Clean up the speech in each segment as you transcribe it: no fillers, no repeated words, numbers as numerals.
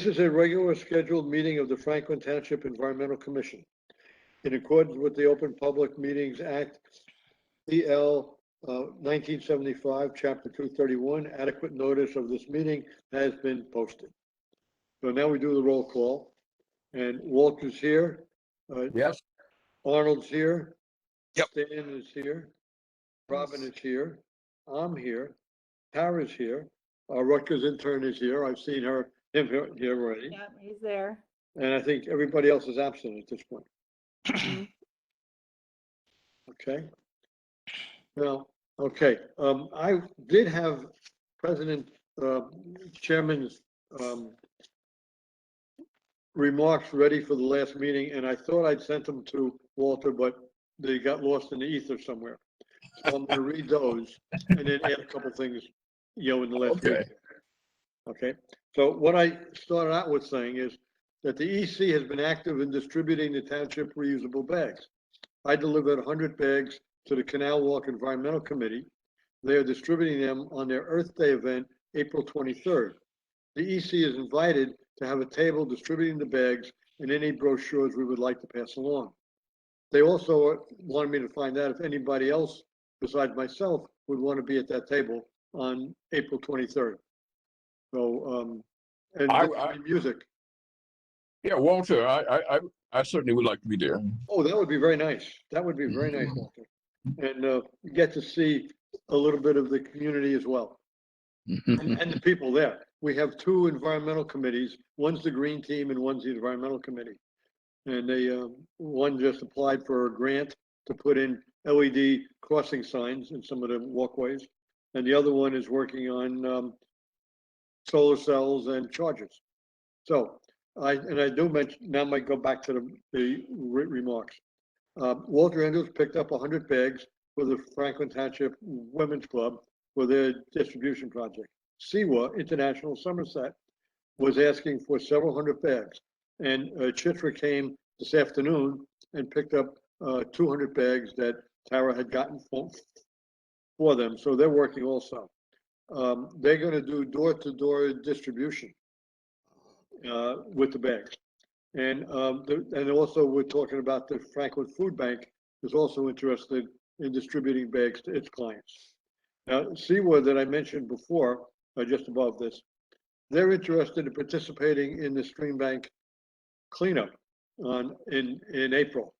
This is a regular scheduled meeting of the Franklin Township Environmental Commission. In accordance with the Open Public Meetings Act, PL 1975, Chapter 231, adequate notice of this meeting has been posted. So now we do the roll call. And Walter's here. Yes. Arnold's here. Yep. Stan is here. Robin is here. I'm here. Tara's here. Our Rutgers intern is here. I've seen him here already. Yeah, he's there. And I think everybody else is absent at this point. Okay. Now, okay. I did have Chairman's remarks ready for the last meeting, and I thought I'd sent them to Walter, but they got lost in the ether somewhere. So I'm going to read those and then add a couple things, in the last meeting. Okay. So what I started out with saying is that the EC has been active in distributing the township reusable bags. I delivered 100 bags to the Canal Walk Environmental Committee. They are distributing them on their Earth Day event, April 23rd. The EC is invited to have a table distributing the bags and any brochures we would like to pass along. They also wanted me to find out if anybody else besides myself would want to be at that table on April 23rd. So, and music. Yeah, Walter, I certainly would like to be there. Oh, that would be very nice. That would be very nice, Walter. And get to see a little bit of the community as well. And the people there. We have two environmental committees. One's the green team and one's the environmental committee. And they, one just applied for a grant to put in LED crossing signs in some of the walkways. And the other one is working on solar cells and chargers. So I do mention, now I might go back to the remarks. Walter Andrews picked up 100 bags for the Franklin Township Women's Club for their distribution project. Siwa International Somerset was asking for several hundred bags, and Chitra came this afternoon and picked up 200 bags that Tara had gotten for them. So they're working also. They're going to do door-to-door distribution with the bags, and also we're talking about the Franklin Food Bank is also interested in distributing bags to its clients. Now, Seaward that I mentioned before, just above this, they're interested in participating in the stream bank cleanup in April.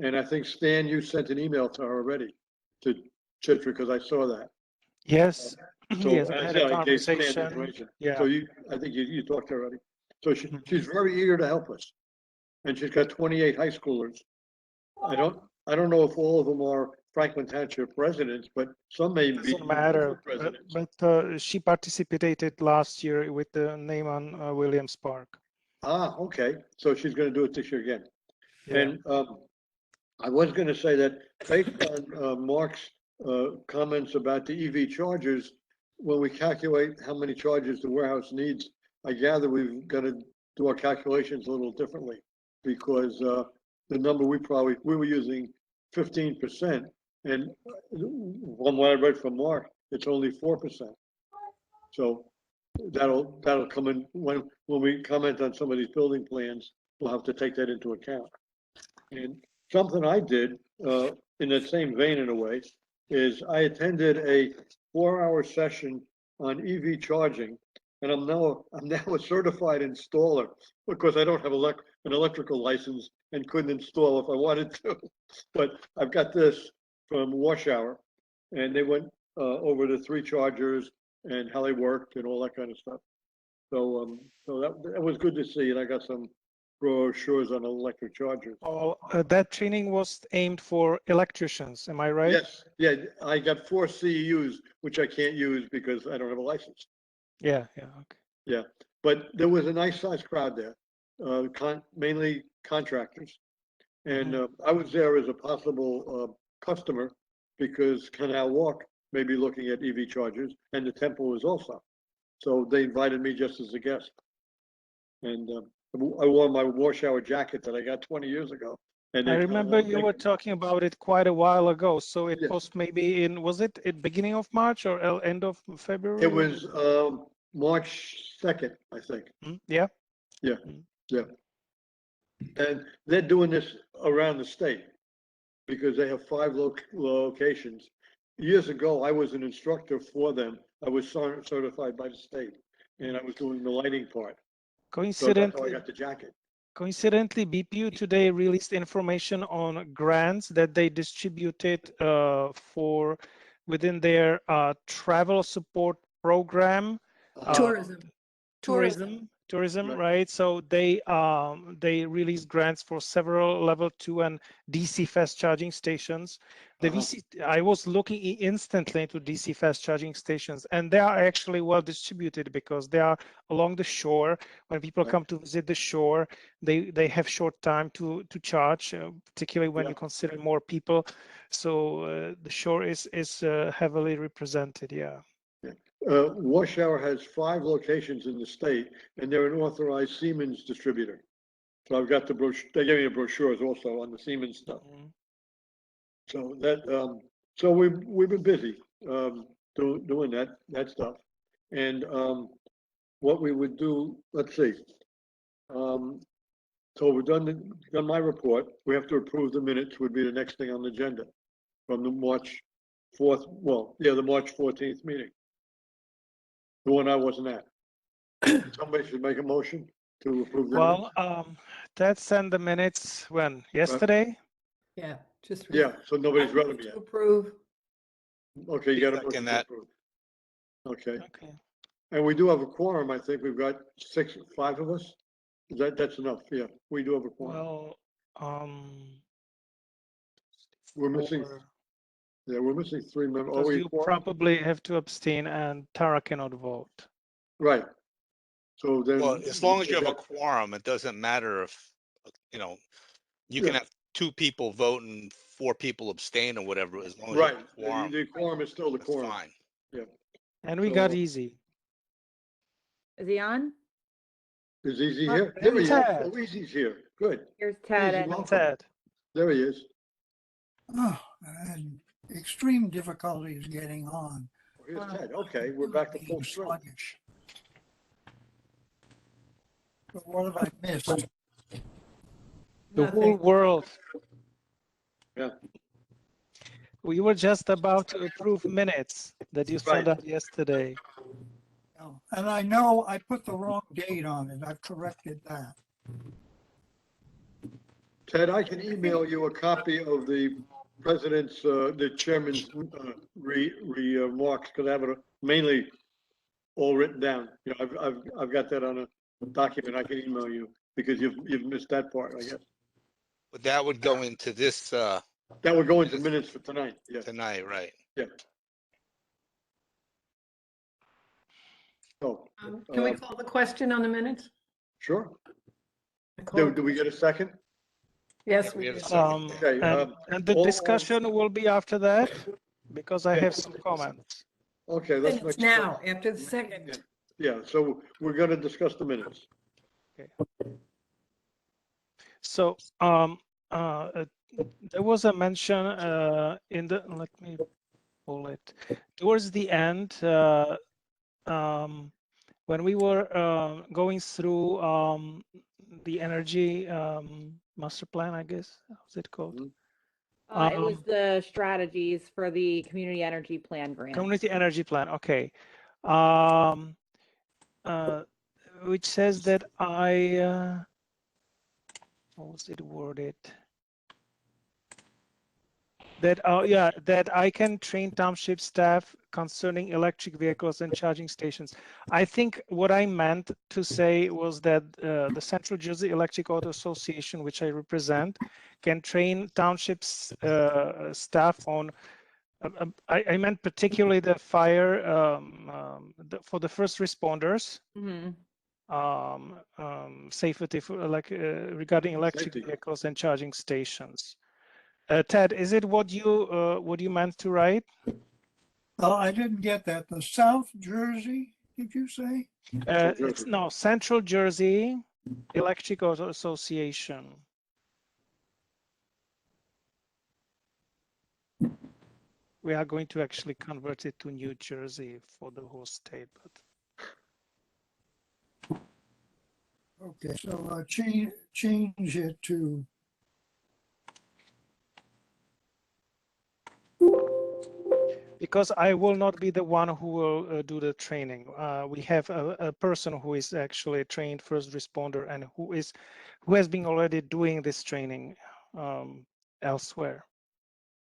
And I think, Stan, you sent an email to her already, to Chitra, because I saw that. Yes. So yes, I had a conversation. Yeah. So I think you talked to her already. So she's very eager to help us. And she's got 28 high schoolers. I don't know if all of them are Franklin Township residents, but some may be. Doesn't matter. Residents. But she participated last year with the name on Williams Park. Ah, okay. So she's going to do it this year again. Yeah. And I was going to say that based on Mark's comments about the EV chargers, when we calculate how many chargers the warehouse needs, I gather we've got to do our calculations a little differently, because the number we were using 15%, and from what I read from Mark, it's only 4%. So that'll come in when we comment on some of these building plans. We'll have to take that into account. And something I did in the same vein, in a way, is I attended a 4-hour session on EV charging, and I'm now a certified installer, because I don't have an electrical license and couldn't install if I wanted to. But I've got this from Wash Hour, and they went over the 3 chargers and how they worked and all that kind of stuff. So that was good to see, and I got some brochures on electric chargers. Oh, that training was aimed for electricians, am I right? Yes, yeah, I got 4 CEUs, which I can't use because I don't have a license. Yeah, okay. Yeah, but there was a nice sized crowd there, mainly contractors. And I was there as a possible customer, because Canal Walk may be looking at EV chargers, and the temple was also. So they invited me just as a guest. And I wore my Wash Hour jacket that I got 20 years ago. And I remember you were talking about it quite a while ago. So it was maybe was it at beginning of March or end of February? It was March 2nd, I think. Yeah. And they're doing this around the state because they have 5 locations. Years ago, I was an instructor for them. I was certified by the state, and I was doing the lighting part. So that's how I Coincidentally, got the jacket. Coincidentally, BPU today released information on grants that they distributed for within their travel support program. Tourism, right? So they released grants for several level 2 and DC fast charging stations. I was looking instantly into DC fast charging stations, and they are actually well distributed because they are along the shore. When people come to visit the shore, they have short time to charge, particularly when you consider more people. So the shore is heavily represented. Yeah. Warshauer has 5 locations in the state, and they're an authorized Siemens distributor. So I've got the brochure. They gave me the brochures also on the Siemens stuff. So that, so we've been busy doing that stuff. And what we would do, let's see. So we've done my report. We have to approve the minutes. Would be the next thing on the agenda from the March 4th. Well, yeah, the March 14th meeting. The one I wasn't at. Somebody should make a motion to approve the minutes. Well, Ted sent the minutes when? Yesterday? Yeah, just. Yeah, so nobody's read them To yet. approve. Okay, you got a Second motion to that. approve. Okay, Okay. and we do have a quorum. I think we've got 5 of us. That's enough. Yeah, we do have a quorum. Well, We're missing, we're missing 3 members. Are because we you a quorum? probably have to abstain and Tara cannot vote. Right. So then. Well, as long as you have a quorum, it doesn't matter if, you can Yeah. have 2 people vote and 4 people abstain or whatever, as long as you have Right, a quorum, the quorum is still the that's quorum. fine. And we So, got easy. Is he on? Is Easy here? There he is. Ted. Oh, Easy's here. Good. Here's Ted. Easy, And welcome. Ted. There he is. Oh, I had extreme difficulties getting on. Oh, here's Ted. Okay, we're back to full Being strength. sluggish. But what have I missed? The whole world. Yeah. We were just about to approve minutes that you sent Right. out yesterday. Oh, and I know I put the wrong date on it. I've corrected that. Ted, I can email you a copy of the president's, the chairman's remarks, because I have it mainly all written down. You know, I've got that on a document I can email you, because you've missed that part, I guess. But that would go into this, That would go into minutes for tonight, yeah. tonight, right? So, Can we call the question on the minutes? sure. I call- Do we get a second? Yes, Yeah, we we have a do. second. Okay, And the all- discussion will be after that, because I have some comments. Okay, let's make. Minutes now, after the second. Yeah, so we're gonna discuss the minutes. So there was a mention in the, let me pull it, towards the end, when we were going through the energy master plan, I guess, how's it called? it was the strategies for the community energy plan grant. Community energy plan, okay. Which says that how was it worded? That, that I can train township staff concerning electric vehicles and charging stations. I think what I meant to say was that the Central Jersey Electric Auto Association, which I represent, can train townships staff on, I meant particularly the fire, for the first responders, Mhm. safety for regarding electric Safety. vehicles and charging stations. Ted, is it what you meant to write? Oh, I didn't get that. The South Jersey, did you say? It's no Central Jersey Electric Auto Association. We are going to actually convert it to New Jersey for the whole state, but Okay, so change it to, Because I will not be the one who will do the training. We have a person who is actually a trained first responder and who has been already doing this training elsewhere,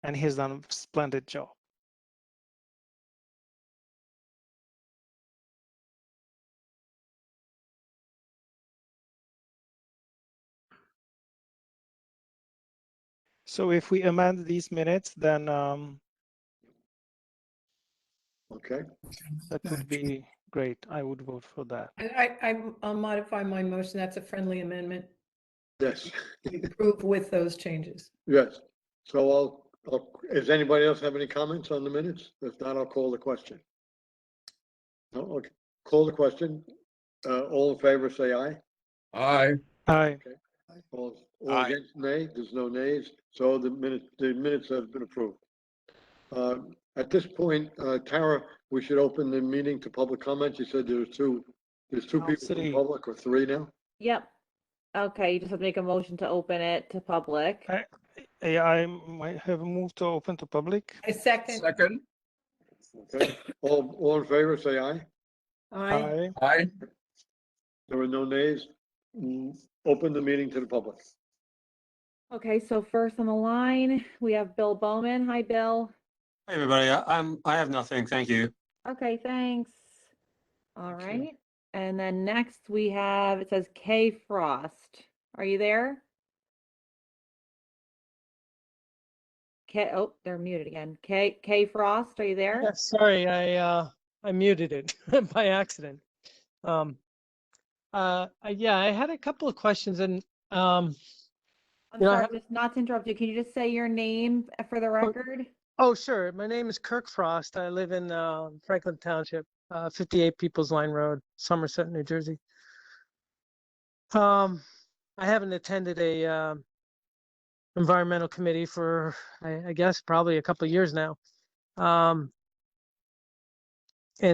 and he's done a splendid job. So if we amend these minutes, then Okay, that would be great. I would vote for that. I'll modify my motion. That's a friendly amendment. yes, Approve with those changes. yes. So does anybody else have any comments on the minutes? If not, I'll call the question. No, okay, call the question. All in favor, say aye. Aye. Aye. All Aye. against, nay. There's no nays. So the minutes have been approved. At this point, Tara, we should open the meeting to public comment. You said there's two people in Three. public, or three now? Yep. Okay, you just have to make a motion to open it to public. I might have moved to open to public. A second. Second. Okay, all in favor, say aye. Aye. Aye. There are no nays. Open the meeting to the public. Okay, so first on the line, we have Bill Bowman. Hi, Bill. Hey, everybody. I have nothing. Thank you. Okay, thanks. All Okay. right. And then next we have, it says Kay Frost. Are you there? Kay, oh, they're muted again. Kay Frost, are you there? Yeah, sorry, I muted it by accident. Yeah, I had a couple of questions, and I'm you know, I sorry, just not to interrupt you. Can you just say your name for the record? oh, sure. My name is Kirk Frost. I live in Franklin Township, 58 People's Line Road, Somerset, New Jersey. I haven't attended a environmental committee for, I guess, probably a couple of years now. And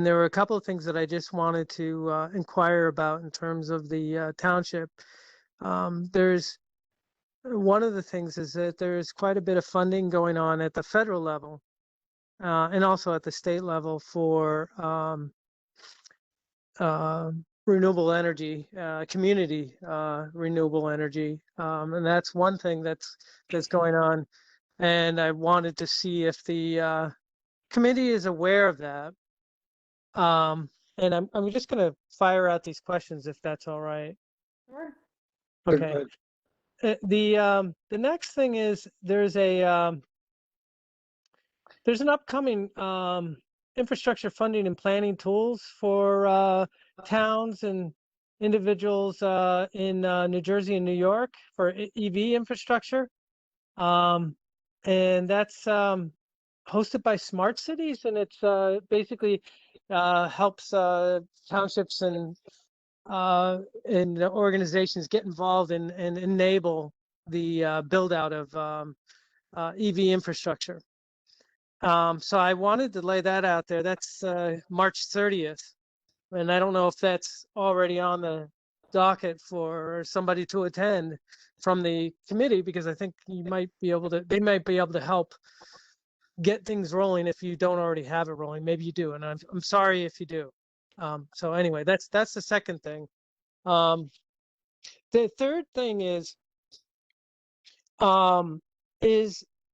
there were a couple of things that I just wanted to inquire about in terms of the township. There's one of the things is that there's quite a bit of funding going on at the federal level and also at the state level for renewable energy, community renewable energy, and that's one thing that's going on. And I wanted to see if the committee is aware of that. And I'm just going to fire out these questions if that's all right. Sure. Okay. The next thing is there's an upcoming infrastructure funding and planning tools for towns and individuals in New Jersey and New York for EV infrastructure, and that's hosted by Smart Cities, and it's basically helps townships and organizations get involved and enable the build out of EV infrastructure. So I wanted to lay that out there. That's March 30th. And I don't know if that's already on the docket for somebody to attend from the committee, because I think they might be able to help get things rolling if you don't already have it rolling. Maybe you do, and I'm sorry if you do. So anyway, that's the second thing. The third thing is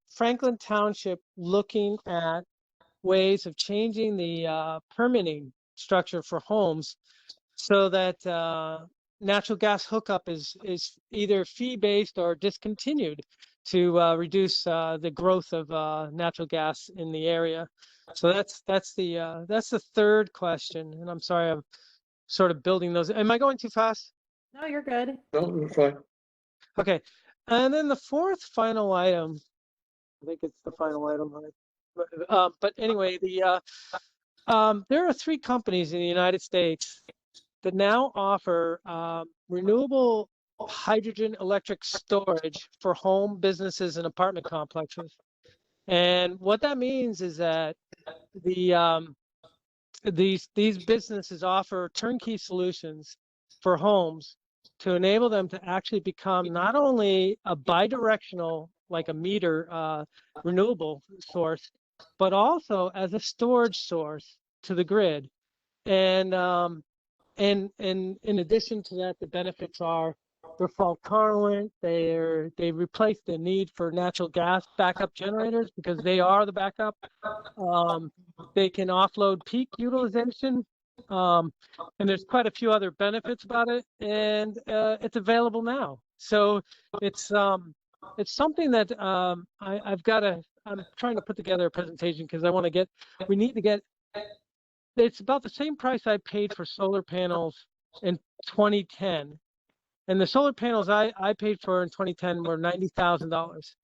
Franklin Township looking at ways of changing the permitting structure for homes so that natural gas hookup is either fee-based or discontinued to reduce the growth of natural gas in the area. So that's the third question. And I'm sorry, I'm sort of building those. Am I going too fast? No, you're good. No, we're fine. Okay. And then the fourth final item, I think it's the final item. But anyway, there are 3 companies in the United States that now offer renewable hydrogen electric storage for home, businesses, and apartment complexes. And what that means is that these businesses offer turnkey solutions for homes to enable them to actually become not only a bidirectional, like a meter renewable source, but also as a storage source to the grid. And in addition to that, the benefits are they're fault tolerant. They replace the need for natural gas backup generators because they are the backup. They can offload peak utilization. And there's quite a few other benefits about it, and it's available now. So it's something that I'm trying to put together a presentation because we need to get. It's about the same price I paid for solar panels in 2010. And the solar panels I paid for in 2010 were $90,000.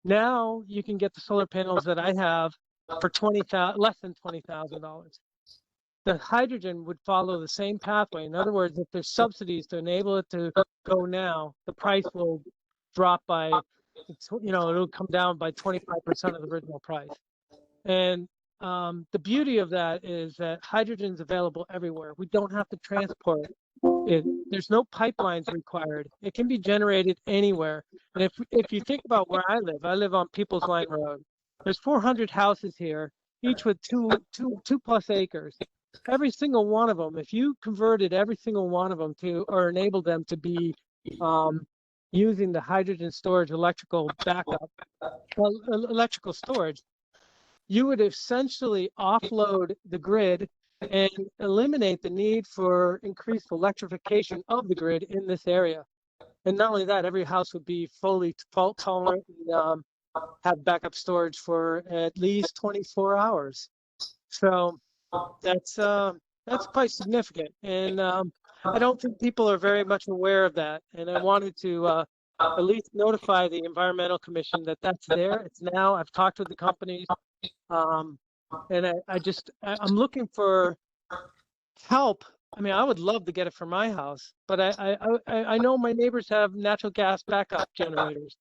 Now you can get the solar panels that I have for less than $20,000. The hydrogen would follow the same pathway. In other words, if there's subsidies to enable it to go now, the price will drop by, it'll come down by 25% of the original price. And the beauty of that is that hydrogen is available everywhere. We don't have to transport it. There's no pipelines required. It can be generated anywhere. And if you think about where I live on People's Line Road. There's 400 houses here, each with two plus acres. Every single one of them, if you converted every single one of them to, or enabled them to be using the hydrogen storage electrical backup, electrical storage, you would essentially offload the grid and eliminate the need for increased electrification of the grid in this area. And not only that, every house would be fully fault tolerant and have backup storage for at least 24 hours. So that's quite significant. And I don't think people are very much aware of that. And I wanted to at least notify the Environmental Commission that that's there. It's now. I've talked with the companies. And I'm looking for help. I mean, I would love to get it for my house, but I know my neighbors have natural gas backup generators.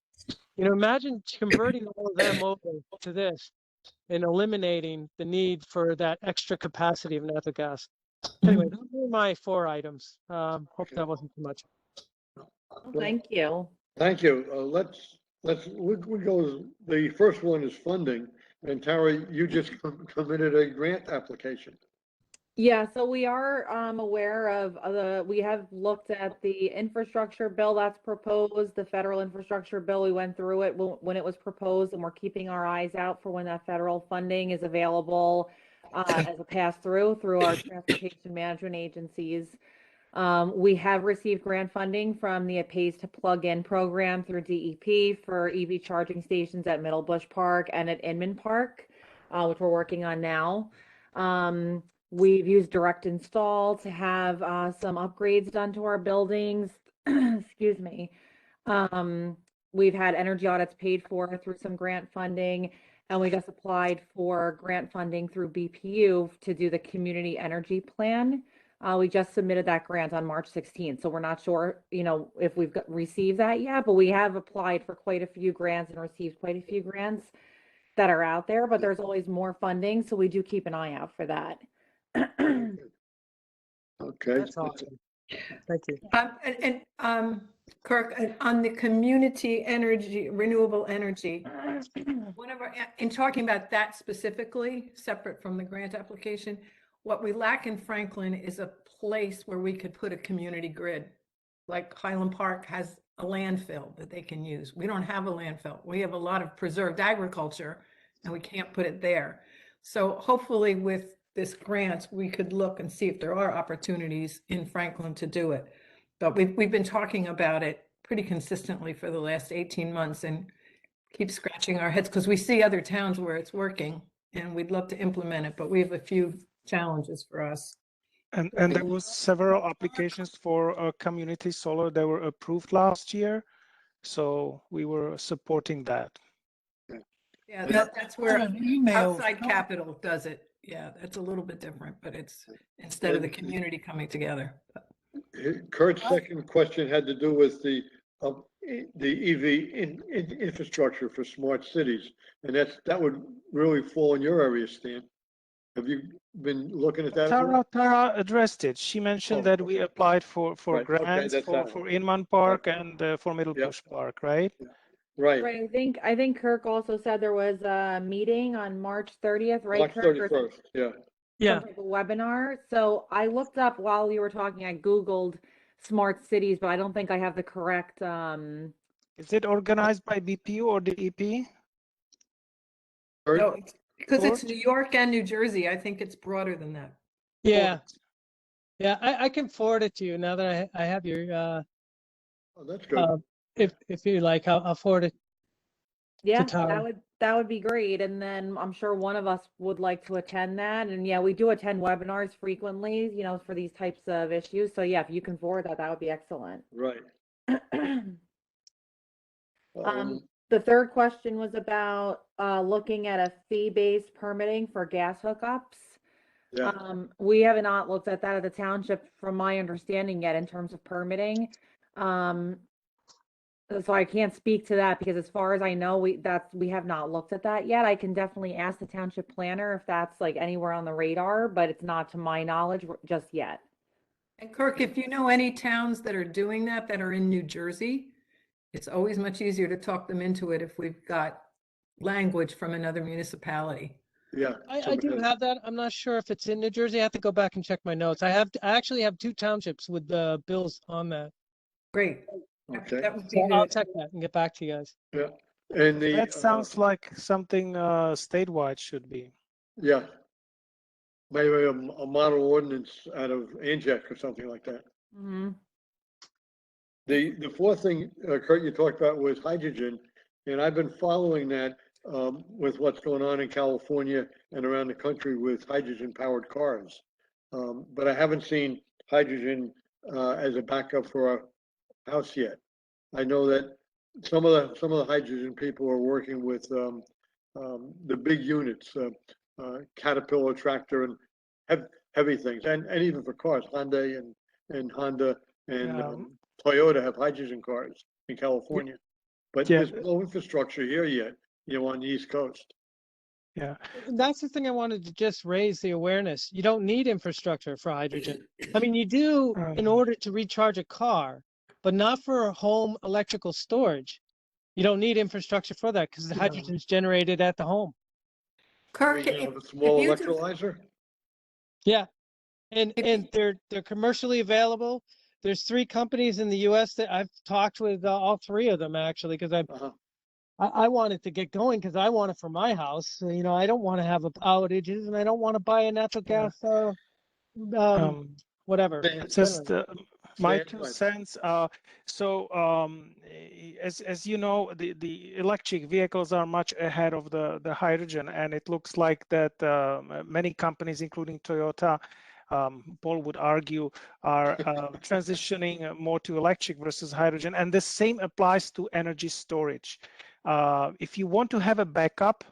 Imagine converting all of them over to this and eliminating the need for that extra capacity of natural gas. Anyway, those were my 4 items. Hope that wasn't too much. Thank you. Thank you. We go, the first one is funding. And Tara, you just committed a grant application. Yeah, so we are aware of we have looked at the infrastructure bill that's proposed, the federal infrastructure bill. We went through it when it was proposed, and we're keeping our eyes out for when that federal funding is available as a pass-through through our transportation management agencies. We have received grant funding from the Pays to Plug In program through DEP for EV charging stations at Middle Bush Park and at Inman Park, which we're working on now. We've used direct install to have some upgrades done to our buildings. Excuse me. We've had energy audits paid for through some grant funding, and we just applied for grant funding through BPU to do the community energy plan. We just submitted that grant on March 16th, so we're not sure, if we've received that yet, but we have applied for quite a few grants and received quite a few grants that are out there, but there's always more funding, so we do keep an eye out for that. Okay. That's awesome. Thank you. Kirk, on the community energy, renewable energy, in talking about that specifically, separate from the grant application, what we lack in Franklin is a place where we could put a community grid. Like Highland Park has a landfill that they can use. We don't have a landfill. We have a lot of preserved agriculture and we can't put it there. So hopefully with this grant, we could look and see if there are opportunities in Franklin to do it. But we've been talking about it pretty consistently for the last 18 months and keep scratching our heads because we see other towns where it's working and we'd love to implement it, but we have a few challenges for us. And there was several applications for community solar that were approved last year. So we were supporting that. Yeah, that's where outside capital does it. Yeah, that's a little bit different, but it's instead of the community coming together. Kurt's second question had to do with the EV infrastructure for smart cities, and that would really fall in your area, Stan. Have you been looking at that? as Tara, well? Tara addressed it. She mentioned Oh, that we applied for Right, okay, grants that's that for one. Inman Park and for Middle Yep. Bush Park, right? Right, Right, I think Kirk also said there was a meeting on March 30th, right, March Kirk? Or 31st, yeah. Yeah. some type of webinar. So I looked up while you were talking, I Googled smart cities, but I don't think I have the correct, Is it organized by BPU or DEP? Kurt? No, because it's Court? New York and New Jersey. I think it's broader than that. Yeah. Yeah. I can forward it to you now that I have your, Oh, that's good. if you like, I'll forward it. yeah, Tara. that would be great. And then I'm sure one of us would like to attend that. And yeah, we do attend webinars frequently, you know, for these types of issues. So yeah, if you can forward that, that would be excellent. Right. The third question was about looking at a fee-based permitting for gas hookups. Yeah, We have not looked at that at the township, from my understanding yet, in terms of permitting. So I can't speak to that because as far as I know, we have not looked at that yet. I can definitely ask the township planner if that's like anywhere on the radar, but it's not to my knowledge just yet. And Kirk, if you know any towns that are doing that are in New Jersey, it's always much easier to talk them into it if we've got language from another municipality. yeah. I do have that. I'm not sure if it's in New Jersey. I have to go back and check my notes. I actually have 2 townships with the bills on that. Great. Okay, That would So be I'll good. check that and get back to you guys. yeah. And the. That sounds like something statewide should be. Yeah. Maybe a model ordinance out of Anjac or something like that. Mhm. The fourth thing, Kurt, you talked about was hydrogen, and I've been following that with what's going on in California and around the country with hydrogen-powered cars. But I haven't seen hydrogen as a backup for a house yet. I know that some of the hydrogen people are working with the big units, Caterpillar tractor and heavy things, and even for cars, Honda and Honda and Yeah. Toyota have hydrogen cars in California, but Yeah. there's no infrastructure here yet, on the East Coast. Yeah. That's the thing I wanted to just raise the awareness. You don't need infrastructure for hydrogen. I mean, you do in order to recharge a car, but not for home electrical storage. You don't need infrastructure for that because the hydrogen is generated at the home. Kirk, You have a small you electrolyzer? Yeah. And If- they're commercially available. There's 3 companies in the US that I've talked with, all 3 of them actually, because Uh-huh. I wanted to get going because I want it for my house. So, I don't want to have outages and I don't want to buy a natural gas, whatever. Just my Sand 2 pipes. cents. As you know, the electric vehicles are much ahead of the hydrogen, and it looks like that many companies, including Toyota, Paul would argue, are transitioning more to electric versus hydrogen, and the same applies to energy storage. If you want to have a backup,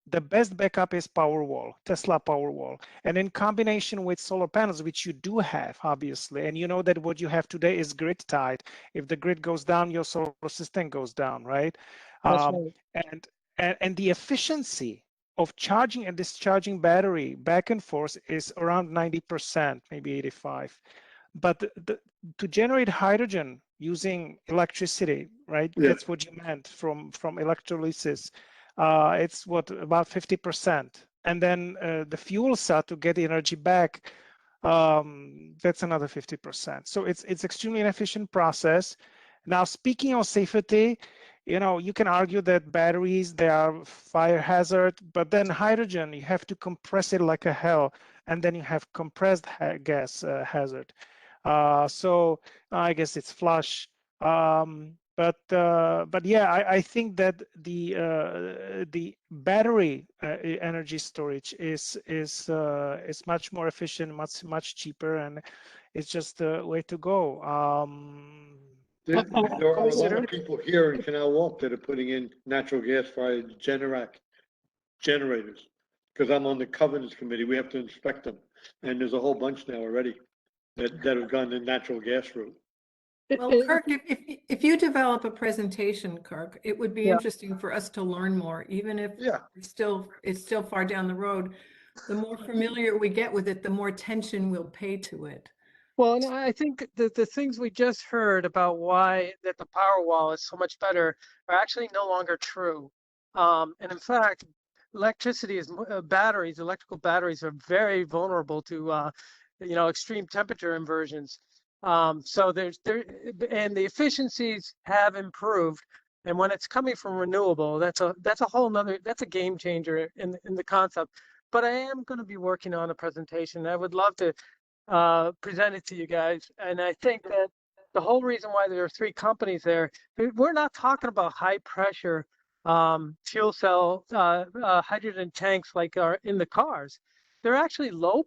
the best backup is Powerwall, Tesla Powerwall. And in combination with solar panels, which you do have, obviously, and you know that what you have today is grid tied. If the grid goes down, your solar system goes down, right? That's right. And the efficiency of charging and discharging battery back and forth is around 90%, maybe 85. But to generate hydrogen using electricity, right? Yeah. That's what you meant from electrolysis. It's about 50%. And then the fuel cell to get the energy back, that's another 50%. So it's extremely inefficient process. Now, speaking of safety, you can argue that batteries, they are fire hazard, but then hydrogen, you have to compress it like a hell. And then you have compressed gas hazard. So I guess it's flush. But yeah, I think that the battery energy storage is much more efficient, much cheaper, and it's just the way to go. There are a lot of people here in Canal Walk that are putting in natural gas-fired generators. Because I'm on the covenants committee, we have to inspect them. And there's a whole bunch now already that have gone the natural gas route. Well, Kirk, if you develop a presentation, Kirk, it would be interesting for us to learn more, even if it's still far down the road. The more familiar we get with it, the more attention we'll pay to it. Well, and I think that the things we just heard about why that the Powerwall is so much better are actually no longer true. And in fact, electricity is batteries, electrical batteries are very vulnerable to, extreme temperature inversions. So and the efficiencies have improved. And when it's coming from renewable, that's a whole nother, that's a game changer in the concept. But I am going to be working on a presentation. I would love to present it to you guys. And I think that the whole reason why there are 3 companies there, we're not talking about high pressure fuel cell hydrogen tanks like are in the cars. They're actually low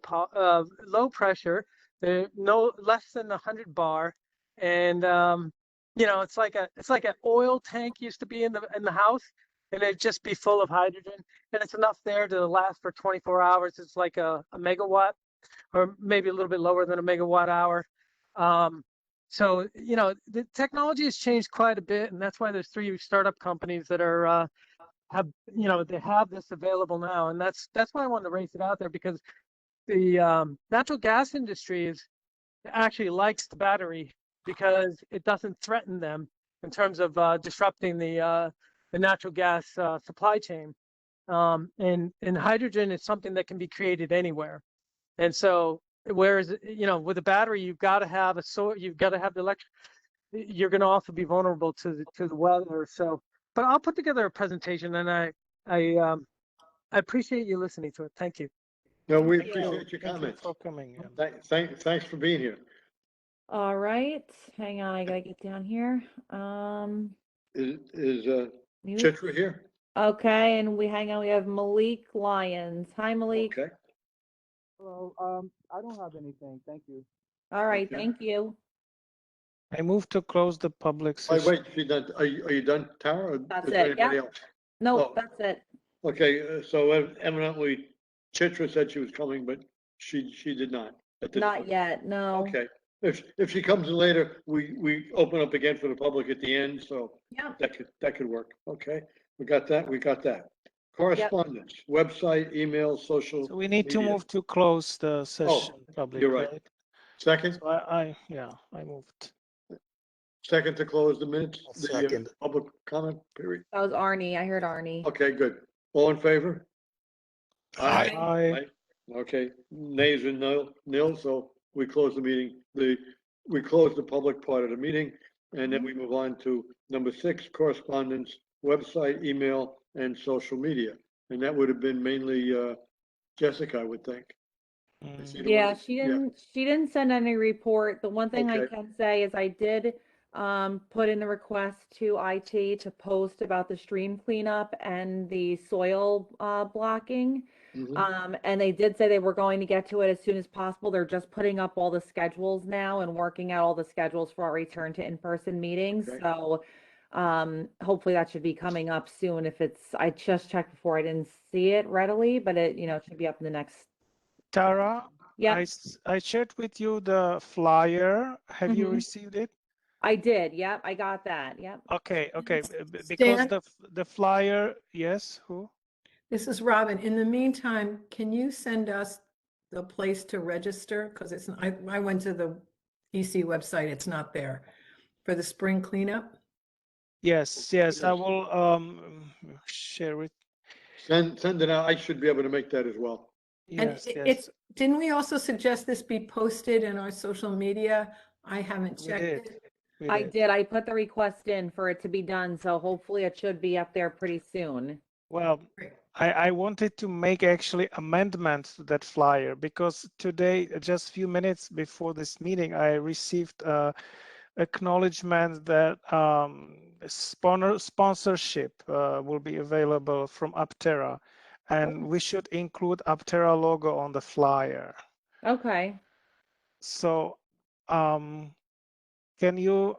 pressure. They're no less than 100 bar, and it's like an oil tank used to be in the house, and it'd just be full of hydrogen, and it's enough there to last for 24 hours. It's like a megawatt, or maybe a little bit lower than a megawatt hour. So the technology has changed quite a bit, and that's why there's 3 startup companies that are they have this available now, and that's why I wanted to raise it out there, because the natural gas industry actually likes the battery because it doesn't threaten them in terms of disrupting the natural gas supply chain. And hydrogen is something that can be created anywhere. And so, whereas with a battery, you've got to have you've got to have the electric. You're going to also be vulnerable to the weather. So, but I'll put together a presentation, and I appreciate you listening to it. Thank you. No, we Thank you. appreciate your Thank you comments. for coming. Thanks for being here. All right, hang on, I gotta get down here. Is Mute. Chitra here? Okay, and we have Malik Lyons. Hi, Malik. Okay. Hello, I don't have anything, thank you. All right, Okay. thank you. I move to close the public Oh, session. wait, she done, are you done, Tara? Or That's is there it, anybody yeah. else? Nope, Oh. that's it. Okay, so evidently Chitra said she was coming, but she did not at this Not point. yet, no. Okay, if she comes in later, we open up again for the public at the end, so Yeah, that could work. Okay, we got that. Correspondence, website, email, social. So we need to media. move to close the session public, you're right. Second, So I moved. second to close the minutes, I'll the second. public comment period. that was Arnie. I heard Arnie. Okay, good. All in favor? Aye. Aye. Okay, nays and nil, so we close the meeting. We close the public part of the meeting, and then we move on to number 6, correspondence, website, email, and social media. And that would have been mainly Jessica, I would think. I see the Yeah, one- she didn't send any report. The one thing I Okay. can say is I did put in the request to IT to post about the stream cleanup and the soil blocking. Mhm. And they did say they were going to get to it as soon as possible. They're just putting up all the schedules now and working out all the schedules for our return to in-person meetings. Okay. So hopefully that should be coming up soon. I just checked before, I didn't see it readily, but it should be up in the next. Tara, Yeah, I shared with you the flyer. Have you Mhm. received it? I did. Yep, I got that. Yep. Okay, because Stan? the flyer, yes, who? This is Robin. In the meantime, can you send us the place to register? Because I went to the EC website, it's not there, for the spring cleanup. Yes, I Yes. will share it. Send it out. I should be able to make that as well. And Yes. didn't we also suggest this be posted in our social media? I haven't We checked did. it. We I did. did. I put the request in for it to be done, so hopefully it should be up there pretty soon. Well, Great. I wanted to make actually amendments to that flyer because today, just a few minutes before this meeting, I received acknowledgement that sponsorship will be available from Aptera, and we should include Aptera logo on the flyer. Okay. So can you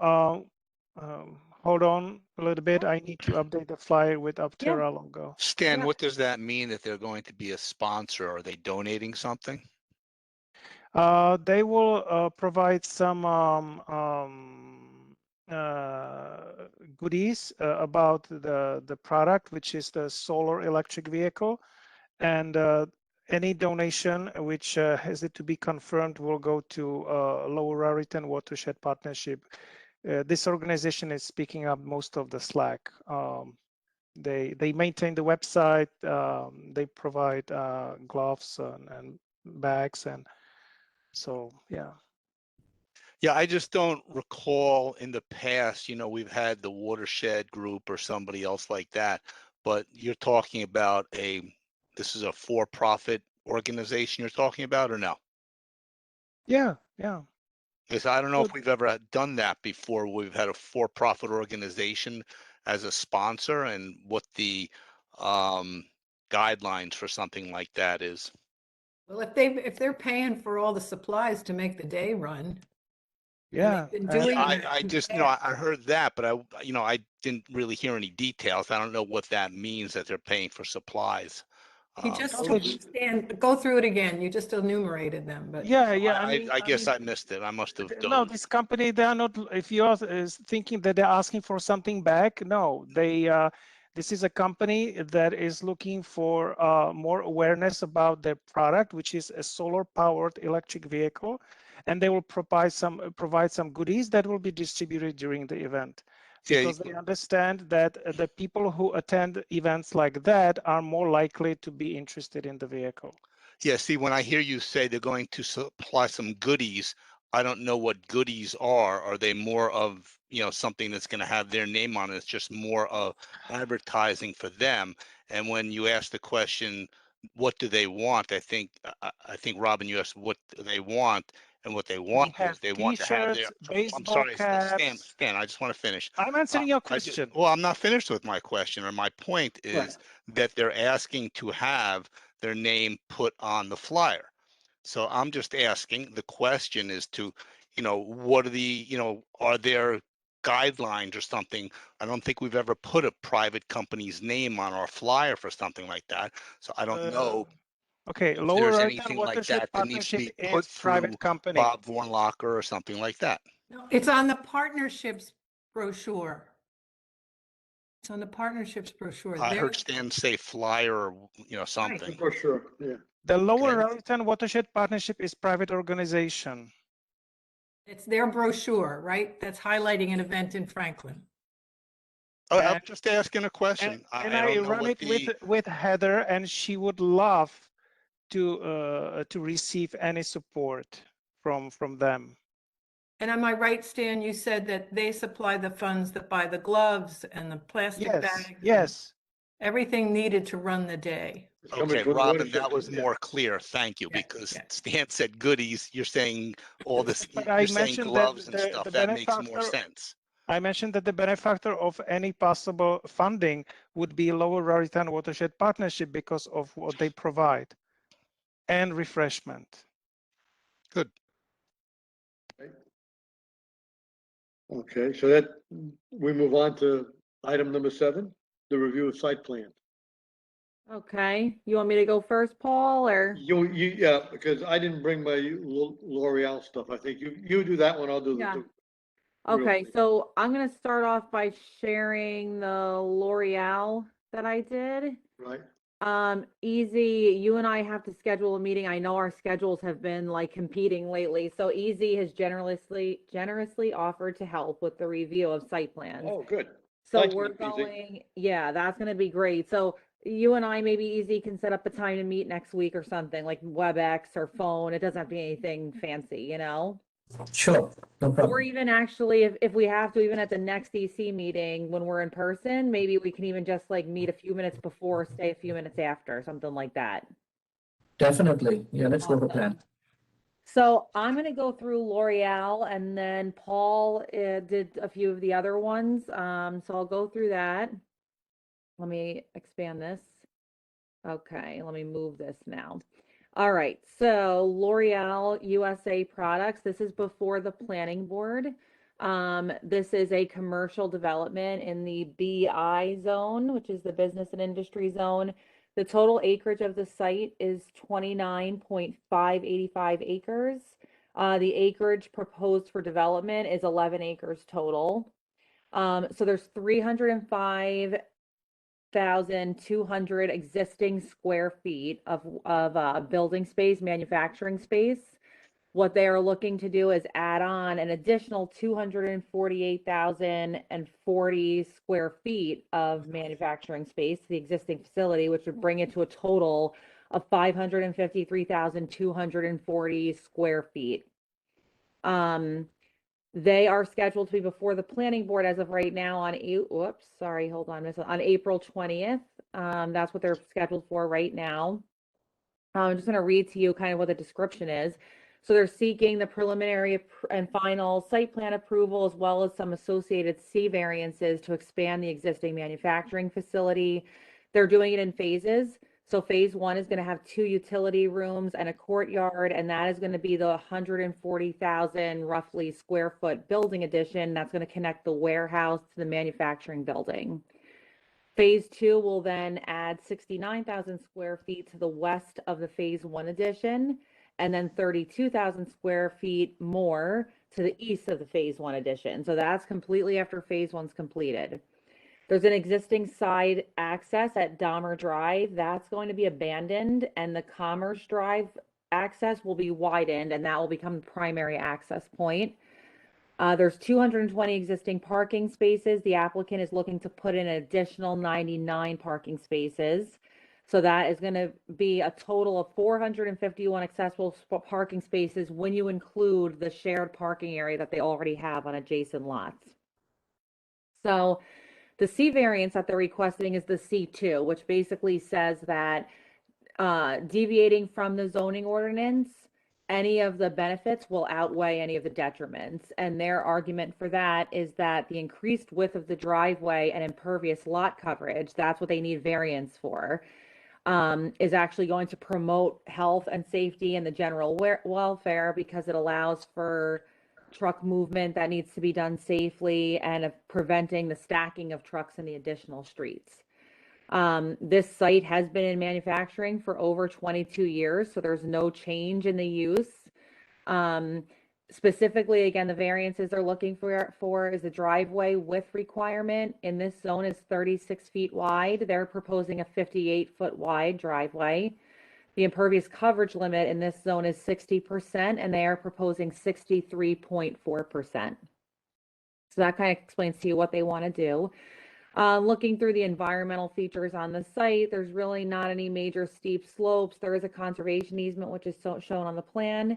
hold on a little bit? I need to update the flyer with Aptera logo. Stan, Yeah. what does that mean that they're going to be a sponsor? Are they donating something? They will provide some goodies about the product, which is the solar electric vehicle, and any donation which has it to be confirmed will go to Lower Raritan Watershed Partnership. This organization is picking up most of the slack. They maintain the website. They provide gloves and bags, and so yeah. Yeah, I just don't recall in the past, we've had the watershed group or somebody else like that, but you're talking about this is a for-profit organization you're talking about, or no? Yeah. Because I don't know if Good. we've ever done that before. We've had a for-profit organization as a sponsor, and what the guidelines for something like that is. Well, if they're paying for all the supplies to make the day run. Yeah. They've been doing that I in the just, past. I heard that, but I didn't really hear any details. I don't know what that means, that they're paying for supplies. He just, Also, Stan, go through it again. You just enumerated them, but. yeah. I guess I missed it. I must have No, done. this company, they are not, if you are thinking that they're asking for something back, no, this is a company that is looking for more awareness about their product, which is a solar powered electric vehicle, and they will provide some goodies that will be distributed during the event, because they understand that the people who attend events like that are more likely to be interested in the vehicle. Yeah, see, when I hear you say they're going to supply some goodies, I don't know what goodies are. Are they more of, something that's going to have their name on it? It's just more of advertising for them. And when you ask the question, what do they want? I think, Robin, you asked what do they want, and what they want is they want to have their. T-shirts, I'm baseball sorry, caps. Stan, I just want to finish. I'm answering your question. Well, I'm not finished with my question, or my point is that they're asking to have their name put on the flyer. So I'm just asking, the question is to, what are are there guidelines or something? I don't think we've ever put a private company's name on our flyer for something like that. So I don't know Okay, if Lower there's Raritan anything like Watershed that that needs to Partnership be put is through private company. Bob Warnlocker or something like that. No, it's on the partnerships brochure. It's on the partnerships brochure. I heard Stan say flyer or, something. For sure, yeah. The Lower Okay. Raritan Watershed Partnership is private organization. It's their brochure, right? That's highlighting an event in Franklin. Oh, I'm And- just asking a question. And I I don't know run what it with Heather, and she would love to receive any support from them. And am I right, Stan? You said that they supply the funds that buy the gloves and the plastic bags. Yes. Everything needed to run the day. Okay, Robin, that was more clear. Thank you, Yes, because yes. Stan said goodies. You're saying all this, But you're I saying mentioned gloves that and stuff. That makes more sense. I mentioned that the benefactor of any possible funding would be Lower Raritan Watershed Partnership because of what they provide and refreshment. Good. Okay, so that, we move on to item number 7, the review of site plan. Okay, you want me to go first, Paul, or? Yeah, because I didn't bring my L'Oreal stuff. I think you do that one, I'll do Yeah. the. Okay, estate. so I'm gonna start off by sharing the L'Oreal that I did. Right, Easy, you and I have to schedule a meeting. I know our schedules have been like competing lately, so Easy has generously offered to help with the review of site plans. oh, good. So Thanks, we're Easy. going, yeah, that's gonna be great. So you and I, maybe Easy can set up a time to meet next week or something, like WebEx or phone. It doesn't have to be anything fancy, Sure, no Or problem. even actually, if we have to, even at the next EC meeting, when we're in person, maybe we can even just like meet a few minutes before, stay a few minutes after, something like that. Definitely. Yeah, let's go with the plan. So I'm gonna go through L'Oreal, and then Paul did a few of the other ones. So I'll go through that. Let me expand this. Okay, let me move this now. All right, so L'Oreal USA products. This is before the planning board. This is a commercial development in the BI zone, which is the business and industry zone. The total acreage of the site is 29.585 acres. The acreage proposed for development is 11 acres total. So there's 305 48,200 existing square feet of building space, manufacturing space. What they are looking to do is add on an additional 248,040 square feet of manufacturing space to the existing facility, which would bring it to a total of 553,240 square feet. They are scheduled to be before the planning board as of right now on April 20th. That's what they're scheduled for right now. I'm just going to read to you kind of what the description is. So they're seeking the preliminary and final site plan approval, as well as some associated C variances to expand the existing manufacturing facility. They're doing it in phases. So phase 1 is going to have 2 utility rooms and a courtyard, and that is going to be the 140,000 roughly square foot building addition. That's going to connect the warehouse to the manufacturing building. Phase 2 will then add 69,000 square feet to the west of the phase 1 addition, and then 32,000 square feet more to the east of the phase 1 addition. So that's completely after phase 1's completed. There's an existing side access at Dahmer Drive. That's going to be abandoned, and the Commerce Drive access will be widened, and that will become the primary access point. There's 220 existing parking spaces. The applicant is looking to put in an additional 99 parking spaces. So that is going to be a total of 451 accessible parking spaces when you include the shared parking area that they already have on adjacent lots. So the C variance that they're requesting is the C2, which basically says that deviating from the zoning ordinance, any of the benefits will outweigh any of the detriments. And their argument for that is that the increased width of the driveway and impervious lot coverage, that's what they need variance for, is actually going to promote health and safety and the general welfare, because it allows for truck movement that needs to be done safely and preventing the stacking of trucks in the additional streets. This site has been in manufacturing for over 22 years, so there's no change in the use. Specifically, again, the variances they're looking for is the driveway width requirement in this zone is 36 feet wide. They're proposing a 58-foot wide driveway. The impervious coverage limit in this zone is 60%, and they are proposing 63.4%. So that kind of explains to you what they want to do. Looking through the environmental features on the site, there's really not any major steep slopes. There is a conservation easement, which is shown on the plan.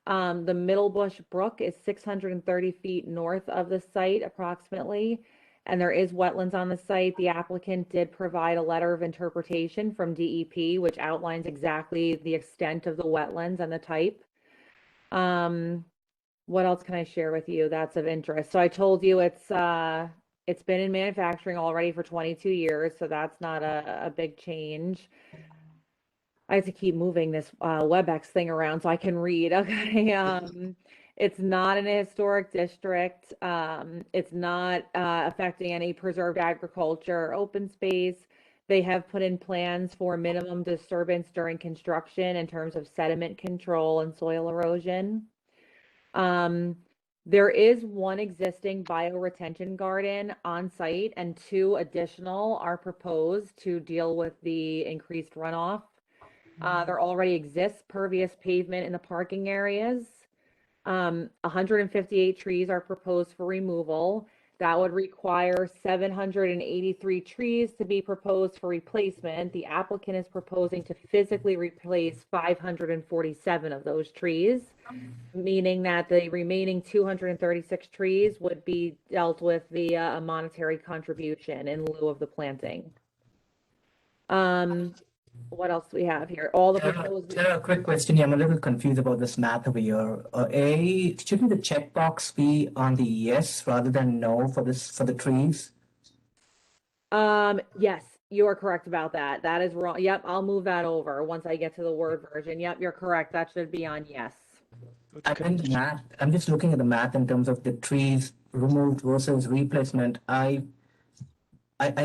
The Middlebush Brook is 630 feet north of the site approximately, and there is wetlands on the site. The applicant did provide a letter of interpretation from DEP, which outlines exactly the extent of the wetlands and the type. What else can I share with you that's of interest? So I told you it's been in manufacturing already for 22 years, so that's not a big change. I have to keep moving this WebEx thing around so I can read. Okay. It's not in a historic district. It's not affecting any preserved agriculture or open space. They have put in plans for minimum disturbance during construction in terms of sediment control and soil erosion. There is one existing bioretention garden on site, and 2 additional are proposed to deal with the increased runoff. There already exists pervious pavement in the parking areas. 158 trees are proposed for removal. That would require 783 trees to be proposed for replacement. The applicant is proposing to physically replace 547 of those trees, meaning that the remaining 236 trees would be dealt with via a monetary contribution in lieu of the planting. What else do we have here? All the proposed. A quick question here. I'm a little confused about this math over here. Shouldn't the checkbox be on the yes rather than no for the trees? Yes, you are correct about that. That is wrong. Yep, I'll move that over once I get to the Word version. Yep, you're correct. That should be on yes. And then the math, I'm just looking at the math in terms of the trees removed versus replacement. I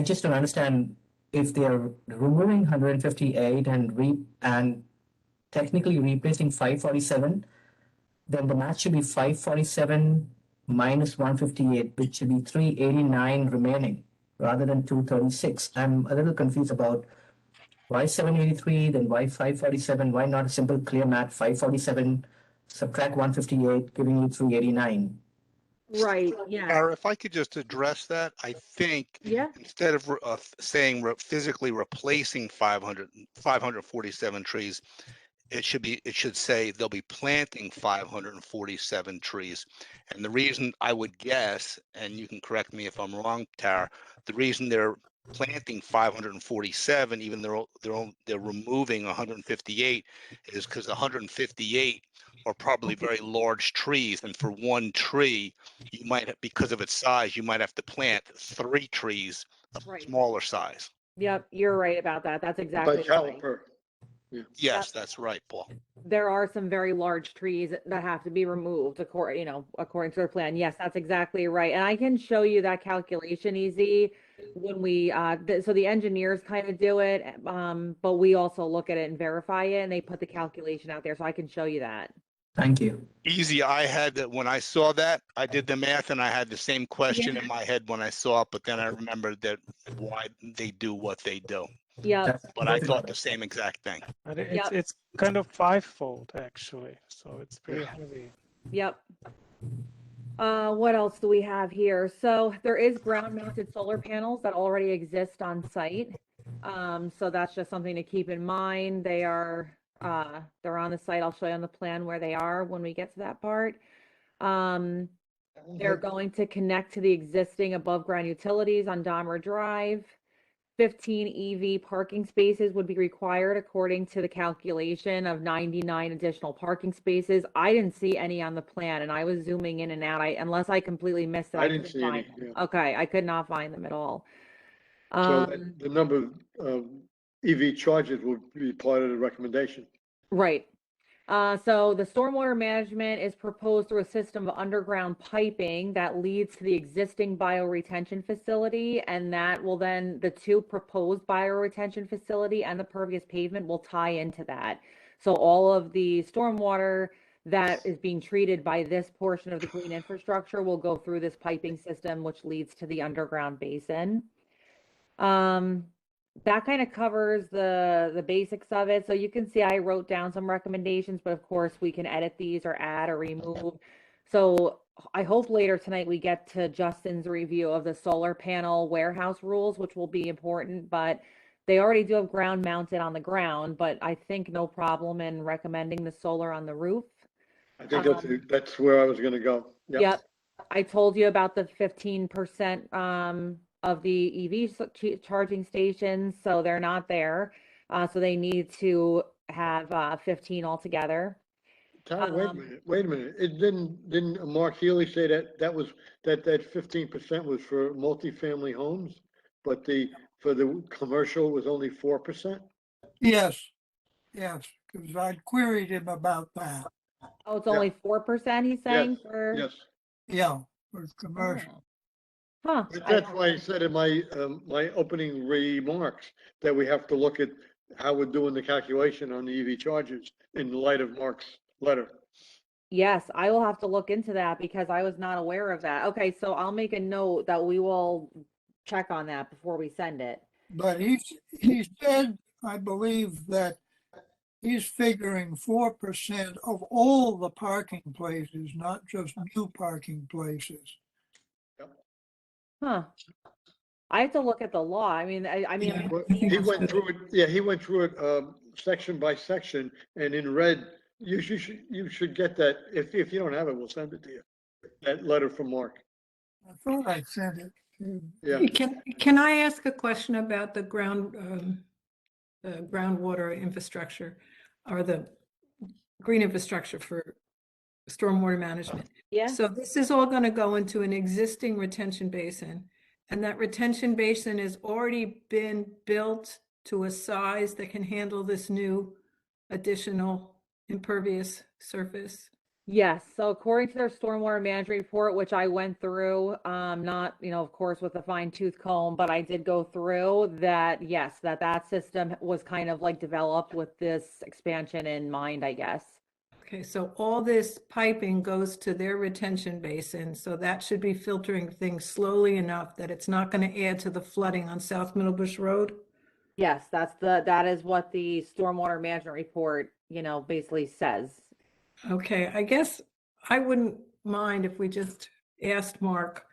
just don't understand. If they are removing 158 and technically replacing 547, then the math should be 547 minus 158, which should be 389 remaining. rather than 236. I'm a little confused about why 783, then why 547, why not a simple clear math, 547, subtract 158, giving you 389. Right, yeah, Tara, if I could just address that, I think yeah, instead of saying physically replacing 547 trees, it should say they'll be planting 547 trees. And the reason I would guess, and you can correct me if I'm wrong, Tara, the reason they're planting 547, even though they're removing 158, is because 158 are probably very large trees, and for one tree, you might, because of its size, you might have to plant 3 trees of right. smaller size. Yep, you're right about that. That's By exactly right. caliper. Yes, that's right, Paul. There are some very large trees that have to be removed according to their plan. Yes, that's exactly right. And I can show you that calculation easy when we, so the engineers kind of do it, but we also look at it and verify it, and they put the calculation out there, so I can show you that. Thank you. Easy. I had that when I saw that, I did the math and I had the same question in my head when I saw it, but then I remembered that why they do what they do. Yep, But I thought the same exact thing. And Yep. it's kind of fivefold actually, so it's pretty heavy. yep. What else do we have here? So there is ground mounted solar panels that already exist on site. So that's just something to keep in mind. They're on the site. I'll show you on the plan where they are when we get to that part. They're going to connect to the existing above ground utilities on Dahmer Drive. 15 EV parking spaces would be required according to the calculation of 99 additional parking spaces. I didn't see any on the plan, and I was zooming in and out. Unless I completely missed it. I didn't couldn't see any, find them. yeah. Okay, I could not find them at all. So the number of EV charges would be part of the recommendation. Right. So the stormwater management is proposed through a system of underground piping that leads to the existing bioretention facility, and that will then, the 2 proposed bioretention facility and the pervious pavement will tie into that. So all of the stormwater that is being treated by this portion of the green infrastructure will go through this piping system, which leads to the underground basin. That kind of covers the basics of it. So you can see I wrote down some recommendations, but of course we can edit these or add or remove. So I hope later tonight we get to Justin's review of the solar panel warehouse rules, which will be important, but they already do have ground mounted on the ground, but I think no problem in recommending the solar on the roof. I think that's where I was gonna go. Yep. I told you about the 15%, of the EV charging stations, so they're not there. So they need to have 15 altogether. Tom, wait a minute. It didn't Mark Healy say that 15% was for multifamily homes, but for the commercial was only 4%? Yes, because I queried him about that. Oh, it's only 4%, he's saying for? Yes. Yeah, for commercial. Huh. That's why I said in my opening remarks that we have to look at how we're doing the calculation on the EV charges in light of Mark's letter. Yes, I will have to look into that because I was not aware of that. Okay, so I'll make a note that we will check on that before we send it. But he said, I believe, that he's figuring 4% of all the parking places, not just new parking places. Huh. I have to look at the law. I mean, He went through it. Yeah, he went through it section by section, and in red, you should get that. If you don't have it, we'll send it to you. That letter from Mark. I thought I sent it. Yeah. Can I ask a question about the groundwater infrastructure or the green infrastructure for stormwater management? Yeah. So this is all going to go into an existing retention basin, and that retention basin has already been built to a size that can handle this new additional impervious surface. Yes, so according to their stormwater management report, which I went through, not, of course, with a fine tooth comb, but I did go through that, yes, that system was kind of like developed with this expansion in mind, I guess. Okay, so all this piping goes to their retention basin, so that should be filtering things slowly enough that it's not going to add to the flooding on South Middlebush Road? Yes, that is what the stormwater management report, basically says. Okay, I guess I wouldn't mind if we just asked Mark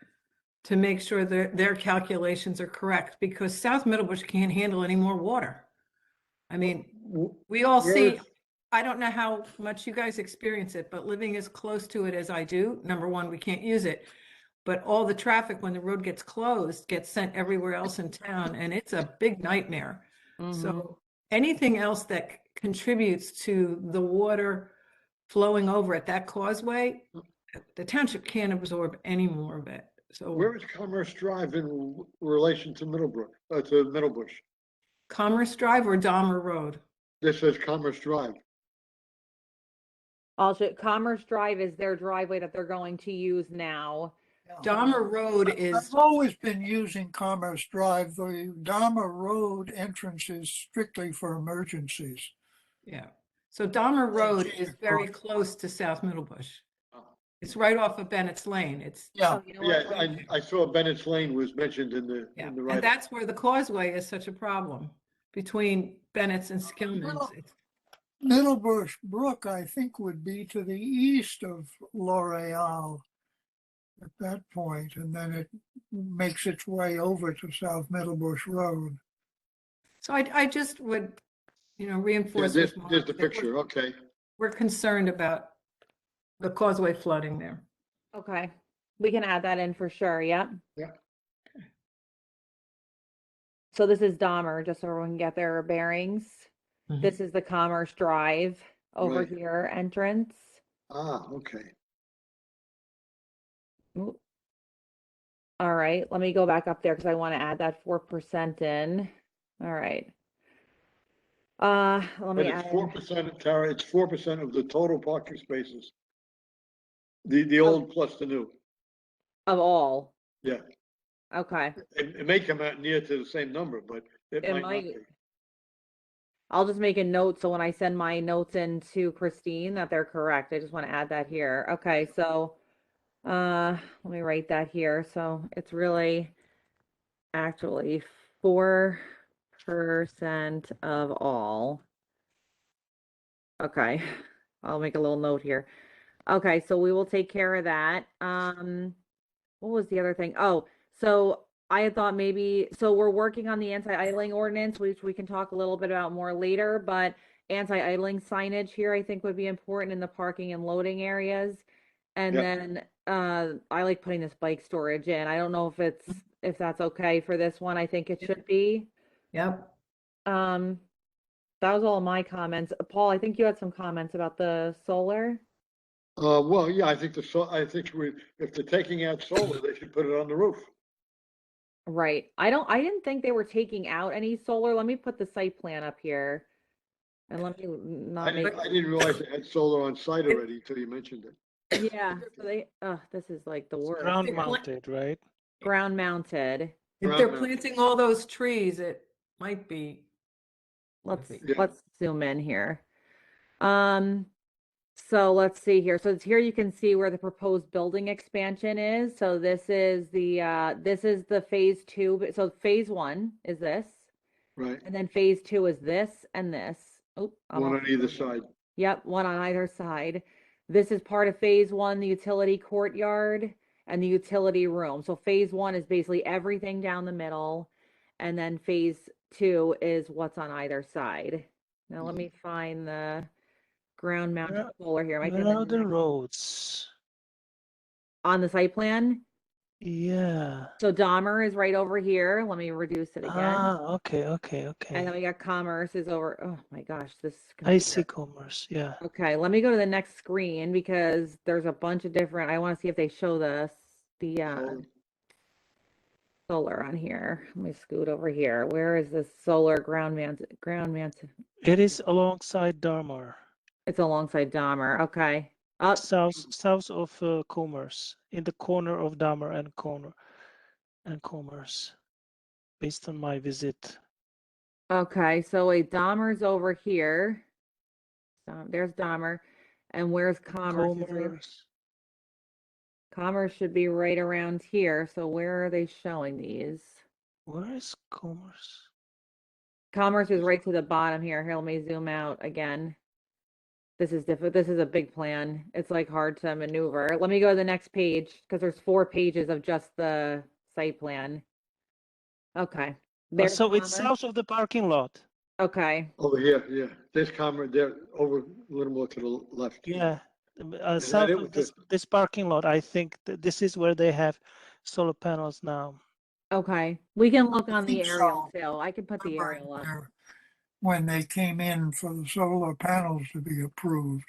to make sure that their calculations are correct, because South Middlebush can't handle any more water. I mean, we all see, I don't know how much you guys experience it, but living as close to it as I do, number one, we can't use it. But all the traffic, when the road gets closed, gets sent everywhere else in town, and it's a big nightmare. So anything else that contributes to the water flowing over at that causeway, the township can't absorb any more of it. So Where is Commerce Drive in relation to to Middlebush? Commerce Drive or Dahmer Road? This says Commerce Drive. Also, Commerce Drive is their driveway that they're going to use now. Dahmer Road is, I've always been using Commerce Drive. The Dahmer Road entrance is strictly for emergencies. yeah. So Dahmer Road is very close to South Middlebush. It's right off of Bennett's Lane. It's, Yeah. Oh, you know what? Yeah, I saw Bennett's Lane was mentioned in the yeah, in the and right. that's where the causeway is such a problem between Bennett's and Skillman's. Well, It's- Middlebush Brook, I think, would be to the east of L'Oreal at that point, and then it makes its way over to South Middlebush Road. So I just would, Yeah, reinforce there's with Mark the that picture. Okay. we're concerned about the causeway flooding there. Okay, we can add that in for sure, yep. Yeah. So this is Dahmer, just so everyone can get their bearings. This is the Commerce Drive over Right. here entrance. Ah, okay. Ooh. All right, let me go back up there because I want to add that 4% in. All right. Let But me it's add in 4%, Tara, it's 4% of the total parking spaces. The old plus the new. of all. Yeah. Okay, It may come out near to the same number, but it It might not might. be. I'll just make a note so when I send my notes in to Christine that they're correct. I just want to add that here. Okay, so let me write that here. So it's really actually 4% of all. Okay, I'll make a little note here. Okay, so we will take care of that. What was the other thing? Oh, so I had thought maybe, so we're working on the anti-idling ordinance, which we can talk a little bit about more later, but anti-idling signage here, I think would be important in the parking and loading areas. And Yep. then, I like putting this bike storage in. I don't know if that's okay for this one. I think it should be. Yep. That was all my comments. Paul, I think you had some comments about the solar. Well, yeah, I think if they're taking out solar, they should put it on the roof. Right. I didn't think they were taking out any solar. Let me put the site plan up here. And let me I not make, didn't realize they had solar on site already until you mentioned it. yeah, so this is like the worst. Ground mounted, right? Ground mounted. If Ground they're mounted. planting all those trees, it might be. Let's Yeah. zoom in here. So let's see here. So it's here you can see where the proposed building expansion is. So this is the phase 2. So phase 1 is this, Right. and then phase 2 is this and this. Oh, One on either side. Yep, one on either side. This is part of phase 1, the utility courtyard and the utility room. So phase 1 is basically everything down the middle, and then phase 2 is what's on either side. Now let me find the ground mounted solar here. Am I Where doing are the the roads? on the site plan? Yeah. So Dahmer is right over here. Let me reduce it again. Ah, okay. And then we got Commerce is over. Oh my gosh, this I see computer. commerce. Yeah. Okay, let me go to the next screen because there's a bunch of different. I want to see if they show the solar on here. Let me scoot over here. Where is this solar ground mounted? It is alongside Dharmar, It's alongside Dahmer. Okay. Up. south of commerce, in the corner of Dharmar and commerce, based on my visit. Okay, so wait, Dahmer's over here. There's Dahmer. And where's Commerce? Is right- Commerce. Commerce should be right around here. So where are they showing these? Where is Commerce? Commerce is right to the bottom here. Here, let me zoom out again. This is different. This is a big plan. It's like hard to maneuver. Let me go to the next page because there's 4 pages of just the site plan. Okay. There's So it's Commerce. south of the parking lot. Okay. Over here, yeah. There's Commerce, there, over a little more to the left. Yeah, Is south that it of with this parking lot. I think that this is where they have solar panels now. Okay. We can look on the think aerial so. too. I can put the Remember aerial up. there- when they came in for the solar panels to be approved.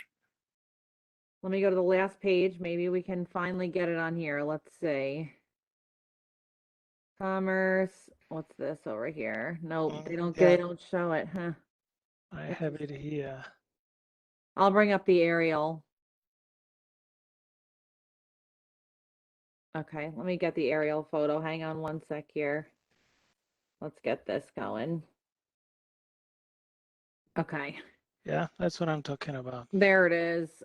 Let me go to the last page. Maybe we can finally get it on here. Let's see. Commerce. What's this over here? Nope, they don't Yeah. they don't show it, huh? I have it here. I'll bring up the aerial. Okay, let me get the aerial photo. Hang on one sec here. Let's get this going. Okay, Yeah, that's what I'm talking about. there it is.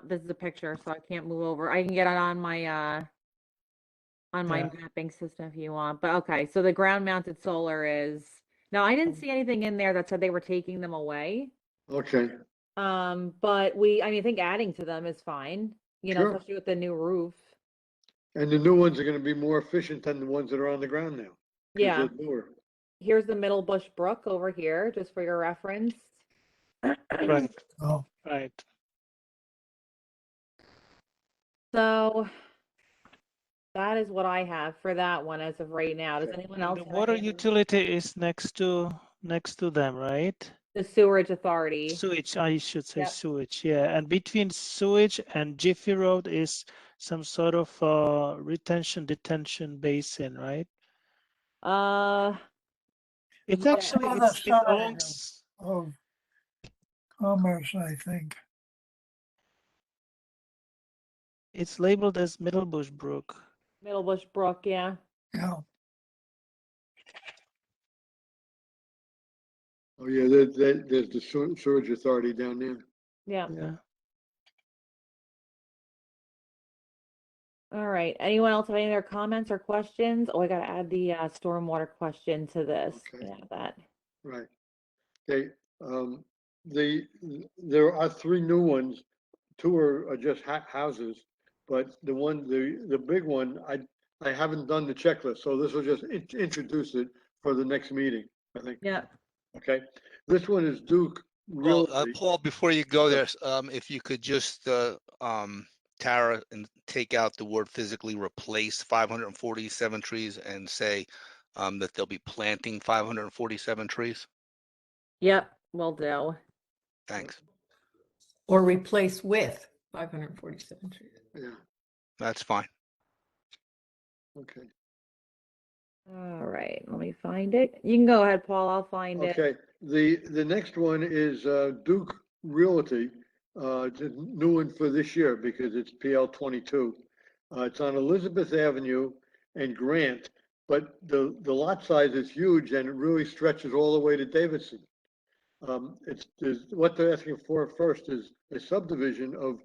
This is a picture, so I can't move over. I can get it on my Yeah. mapping system if you want. But okay, so the ground mounted solar is now I didn't see anything in there that said they were taking them away. Okay, But I mean, I think adding to them is fine, you know, Sure. especially with the new roof. and the new ones are gonna be more efficient than the ones that are on the ground now. 'cause Yeah. they're newer. Here's the Middle Bush Brook over here, just for your reference. Right, Oh, right. So that is what I have for that one as of right now. Does Okay. anyone else The have water anything? utility is next to them, right? The sewerage authority. Sewage, I should say Yep. sewage, yeah. And between sewage and Jiffy Road is some sort of detention basin, right? It's Yeah. actually other it side belongs. of Commerce, I think. It's labeled as Middle Bush Brook. Middle Bush Brook, yeah. Yeah. Oh, yeah, there's the sewage authority down there. Yeah. Yeah. All right. Anyone else have any other comments or questions? Oh, I gotta add the stormwater question to this. Okay. Yeah, that. Right. Okay, there are 3 new ones. 2 are just houses, but the big one, I haven't done the checklist, so this will just introduce it for the next meeting, I think. Yeah. Okay, this one is Duke Well, Realty. Paul, before you go Yeah. there, if you could just, Tara, and take out the word physically replace 547 trees and say that they'll be planting 547 trees. Yep, will do. Thanks. Or replace with 547 trees. Yeah, That's fine. okay. All right, let me find it. You can go ahead, Paul. I'll find it. Okay, the next one is Duke Realty. It's a new one for this year because it's PL 22. It's on Elizabeth Avenue and Grant, but the lot size is huge and it really stretches all the way to Davidson. What they're asking for first is a subdivision of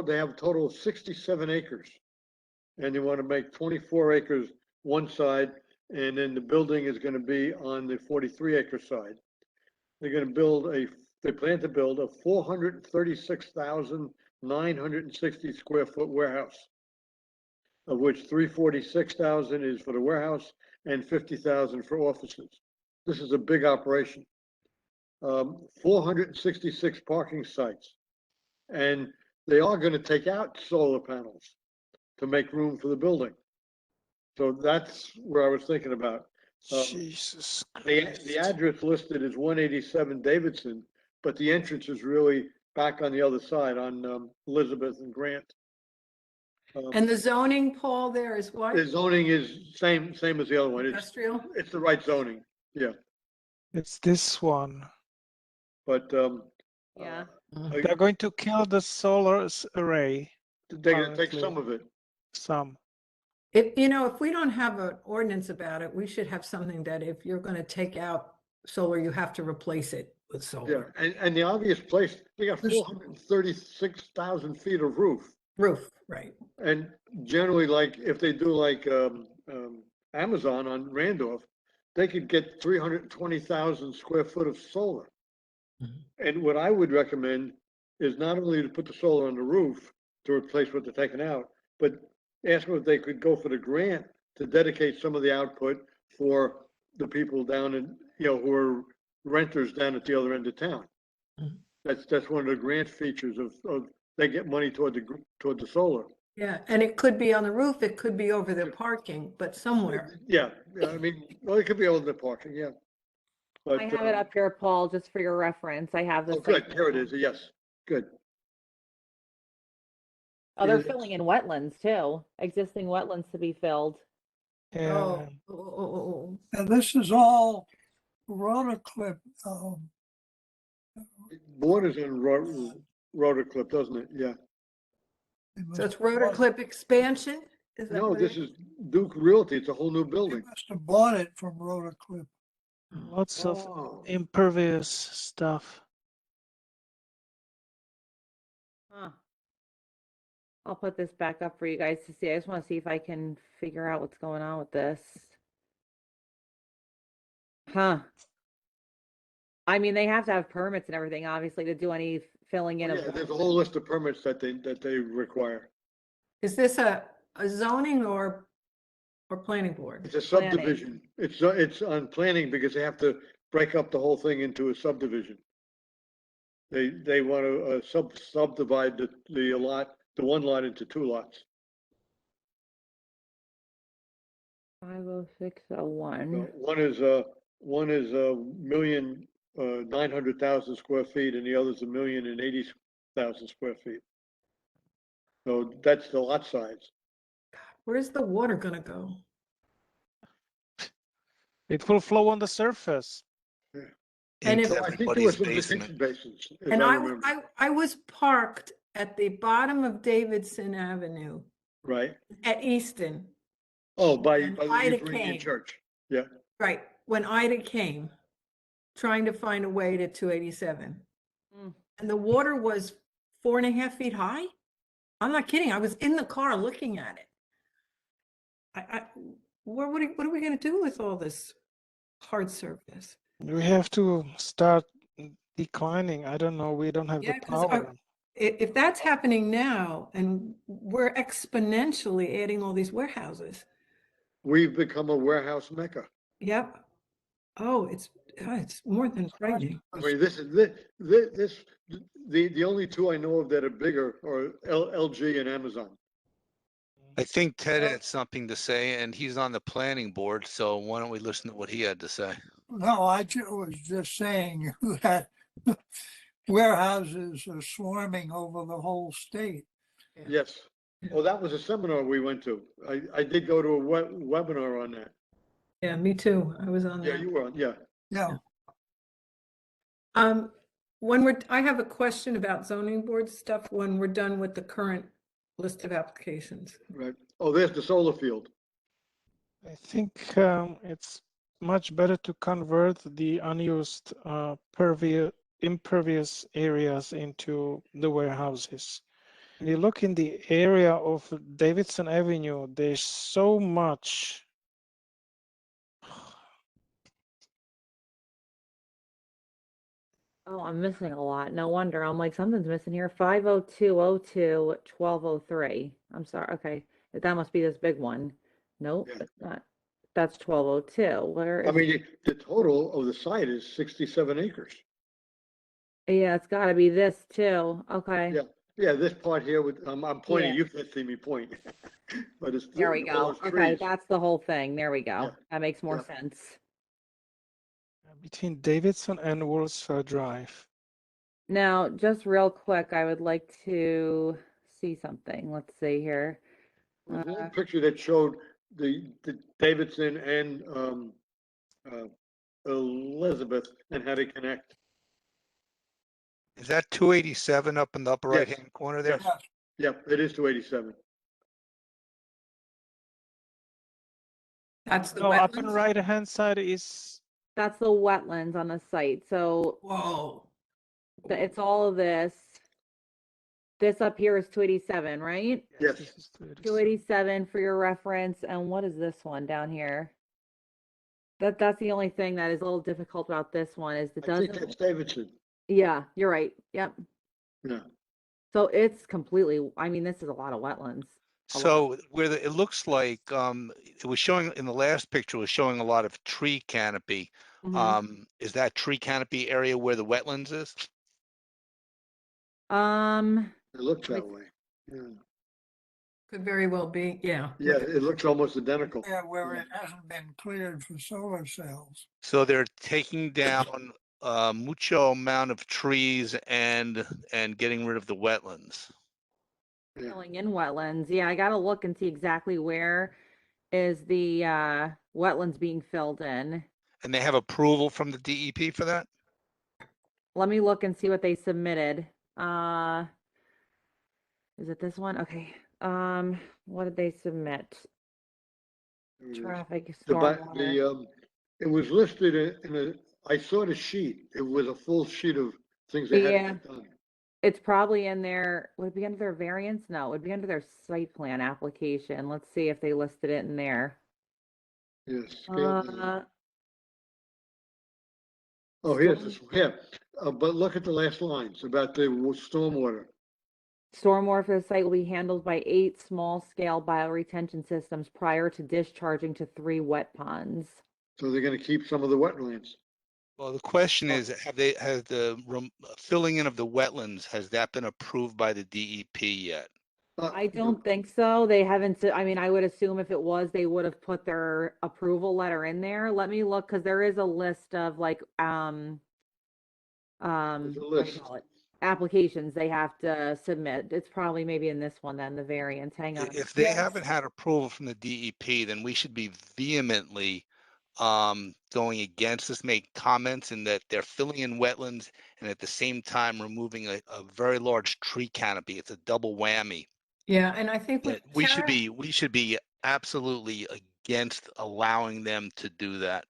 they have a total of 67 acres. And they want to make 24 acres one side, and then the building is going to be on the 43-acre side. They're going to they plan to build a 436,960 square foot warehouse, of which 346,000 is for the warehouse and 50,000 for offices. This is a big operation. 466 parking sites, and they are going to take out solar panels to make room for the building. So that's where I was thinking about. Jesus The Christ. address listed is 187 Davidson, but the entrance is really back on the other side on Elizabeth and Grant. And the zoning, Paul, there is what? The zoning is same as the other one. Industrial? It's the right zoning, yeah. It's this one. But Yeah. They're going to kill the solar array. they're gonna take Apparently. some of it. Some. If we don't have an ordinance about it, we should have something that if you're going to take out solar, you have to replace it with Yeah, solar. and the obvious place, we got This- 436,000 feet of roof. Roof, right. And generally, like, if they do like, Amazon on Randolph, they could get 320,000 square foot of solar. Mhm. And what I would recommend is not only to put the solar on the roof to replace what they're taking out, but ask them if they could go for the grant to dedicate some of the output for the people down in, who are renters down at the other end of town. Mhm. That's one of the grant features of, they get money toward the solar. Yeah, and it could be on the roof, it could be over their parking, but somewhere. Yeah, I mean, well, it could be over the parking, yeah. But, I have it up here, Paul, just for your reference. I have the. oh, good, site here it plan. is, yes, good. Oh, they're Is it- filling in wetlands too, existing wetlands to be filled. Oh, And And this is all rotoclip, Borders in rotor clip, doesn't it? Yeah. they so it's must- rotor clip expansion? Is that No, what this it is Duke Realty, it's a whole new They building. must have bought it from rotoclip. lots of Oh, impervious stuff. Huh. I'll put this back up for you guys to see. I just want to see if I can figure out what's going on with this. Huh. I mean, they have to have permits and everything, obviously, to do any filling in yeah, of. there's a whole list of permits that they require. Is this a zoning or planning board? It's a Planning. subdivision. It's on planning because they have to break up the whole thing into a subdivision. They want to subdivide the one lot into two lots. 50601. One is a million, 900,000 square feet and the other's 1,080,000 square feet. So that's the lot size. Where's the water gonna go? It will flow on the surface. And Into if- I think there were everybody's some basement. detention basins, as And I remember, I was parked at the bottom of Davidson Avenue right? at Easton, Oh, by And the Ida Ukrainian came. church. Yeah, right, when Ida came, trying to find a way to 287. Mm. And the water was 4.5 feet high? I'm not kidding, I was in the car looking at it. What are we gonna do with all this hard surface? We have to start declining. I don't know. We don't have the Yeah, 'cause power. if that's happening now, and we're exponentially adding all these warehouses, we've become a warehouse mecca. yep. Oh, it's more than frightening. I mean, the only two I know of that are bigger are LG and Amazon. I think Ted had something to say and he's on the planning board, so why don't we listen to what he had to say? No, I was just saying that warehouses are swarming over the whole state. Yes. Oh, that was a seminar we went to. I did go to a webinar on that. Yeah, me too, I was on Yeah, that. you were on, yeah. Yeah, I have a question about zoning board stuff when we're done with the current list of applications. Right. Oh, there's the solar field. I think it's much better to convert the unused impervious areas into the warehouses. When you look in the area of Davidson Avenue, there's so much. Oh, I'm missing a lot. No wonder. I'm like, something's missing here. 50202 1203. I'm sorry. Okay. That must be this big one. Nope, Yeah. it's not. That's 1202. Where I is, mean, the total of the site is 67 acres. yeah, it's gotta be this too. Okay. Yeah. Yeah, this part here with, I'm pointing, Yeah. you can't see me point. But it's. There we all go. those Okay, trees. that's the whole thing. There we go. Yeah. That makes more Yeah. sense. Between Davidson and Wilshire Drive. Now, just real quick, I would like to see something. Let's see here. There's one picture that showed the Davidson and Elizabeth and how they connect. Is that 287 up in the upper Yes. right-hand corner there? Yes. Yep, it is 287. That's the No, up on the wetlands? right hand side is That's the wetlands on the site. So Whoa. it's all of this. This up here is 287, right? Yes. This is 287. 287 for your reference. And what is this one down here? That's the only thing that is a little difficult about this one is it I think doesn't. that's Davidson. Yeah, you're right. Yep. Yeah. So it's completely, I mean, this is a lot of wetlands. A lot. So where it looks like, it was showing in the last picture, was showing a lot of tree canopy. Mhm. Is that tree canopy area where the wetlands is? It looks that way. Yeah. Could very well be, yeah. Yeah, it looks almost identical. Yeah, where it hasn't been cleared for solar cells. So they're taking down mucho amount of trees and getting rid of the wetlands. Yeah. Filling in wetlands. Yeah, I gotta look and see exactly where is the wetlands being filled in. And they have approval from the DEP for that? Let me look and see what they submitted. Is it this one? Okay. What did they submit? There it is. Traffic, The, stormwater. it was listed in a, I saw the sheet. It was a full sheet of things they had Yeah. to get done. It's probably in their, would it be under their variance? No, it would be under their site plan application. Let's see if they listed it in there. Yes. scale down. Uh, Oh, here's this, yeah, but look at the last lines about the stormwater. Stormwater for the site will be handled by 8 small-scale bioretention systems prior to discharging to 3 wet ponds. So they're gonna keep some of the wetlands. Well, the question is, has the filling in of the wetlands, has that been approved by the DEP yet? I don't think so. They haven't, I mean, I would assume if it was, they would have put their approval letter in there. Let me look, because there is a list of like, There's a what do you list. call it? Applications they have to submit. It's probably maybe in this one then, the variance. Hang on. If they haven't had approval from the DEP, then we should be vehemently going against this, make comments in that they're filling in wetlands and at the same time removing a very large tree canopy. It's a double whammy. Yeah, and I think with We Tara- should be absolutely against allowing them to do that.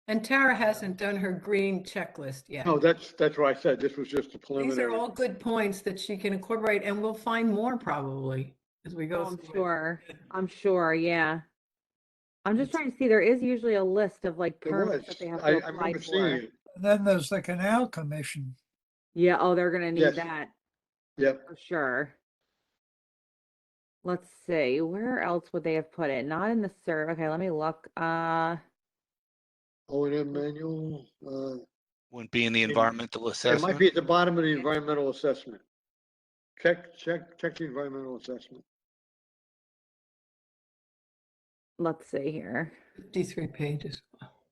And Tara hasn't done her green checklist yet. No, that's what I said. This was just a These are preliminary. all good points that she can incorporate, and we'll find more probably as we go I'm through it. sure. I'm sure, yeah. I'm just trying to see, there is usually a list of like There permits was. that they have I to apply remember seeing for. it. And then there's the Canal Commission. Yeah, oh, they're gonna need Yes. that Yep. for sure. Let's see, where else would they have put it? Not in the okay, let me look. O&M manual, Wouldn't be in the It- environmental it assessment. might be at the bottom of the environmental assessment. Check the environmental assessment. Let's see here. 53 pages.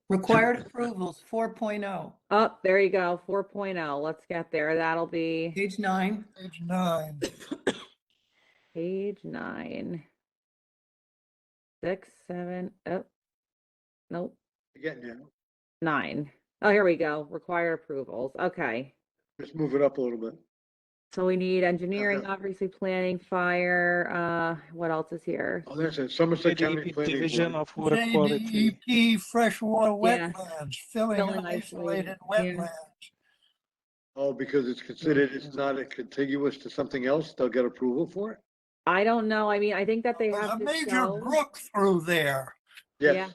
Required approvals, 4.0, Oh, there you go, 4.0. Let's get there. That'll be page 9. Page 9. page 9. 6, 7, oh, nope, You're getting there. 9. Oh, here we go. Required approvals. Okay. Just move it up a little bit. So we need engineering, Okay. obviously planning, fire, what else is here? Oh, there's a Somerset County DEP Planning Division Board. of Water Quality. JDEP freshwater Yeah. wetlands, filling Filling isolated isolated, yeah. wetlands. Oh, because it's considered, it's not a contiguous to something else, they'll get approval for it? I don't know. I mean, I think that they There's have a to major show. brook through there. Yes,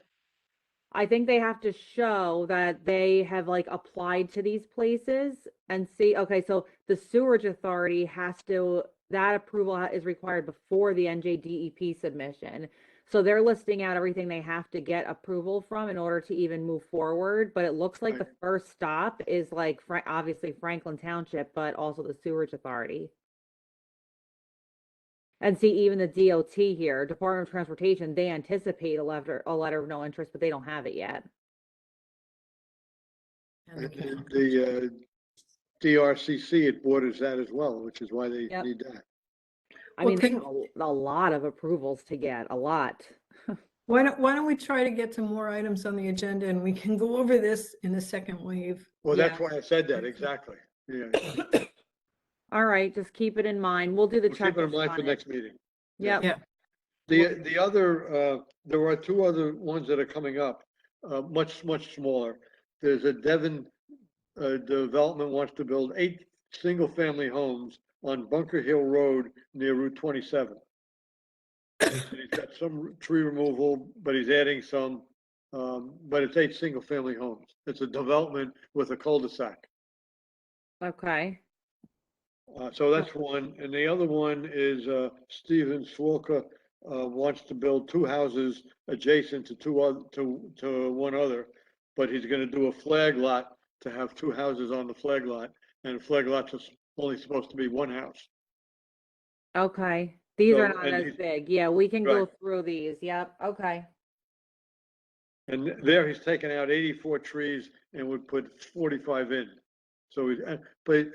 I think they have to show that they have like applied to these places and see, okay, so the sewerage authority has to, that approval is required before the NJDEP submission. So they're listing out everything they have to get approval from in order to even move forward. But it looks like the Right. first stop is like, obviously Franklin Township, but also the sewerage authority. And see, even the DOT here, Department of Transportation, they anticipate a letter of no interest, but they don't have it yet. And the count. the DRCC, it borders that as well, which is why they Yep. need that. I Well, mean, they can- have a lot of approvals to get, a lot. Why don't we try to get some more items on the agenda and we can go over this in the second wave? Well, that's Yeah. why I said that, exactly. Yeah. All right, just keep it in mind. We'll do the We'll keep it in checklist mind on for it. next meeting. Yep. Yeah. The other, there are 2 other ones that are coming up, much smaller. there's a Devon development wants to build 8 single-family homes on Bunker Hill Road near Route 27. And he's got some tree removal, but he's adding some, but it's 8 single-family homes. It's a development with a cul-de-sac. Okay. So that's one, and the other one is Steven Swolka wants to build 2 houses adjacent to to one other, but he's going to do a flag lot to have 2 houses on the flag lot, and flag lots are only supposed to be 1 house. Okay. These are So, not and as he's- big. Yeah, we can go Right. through these. Yep. Okay. And there he's taken out 84 trees and would put 45 in. So he's, but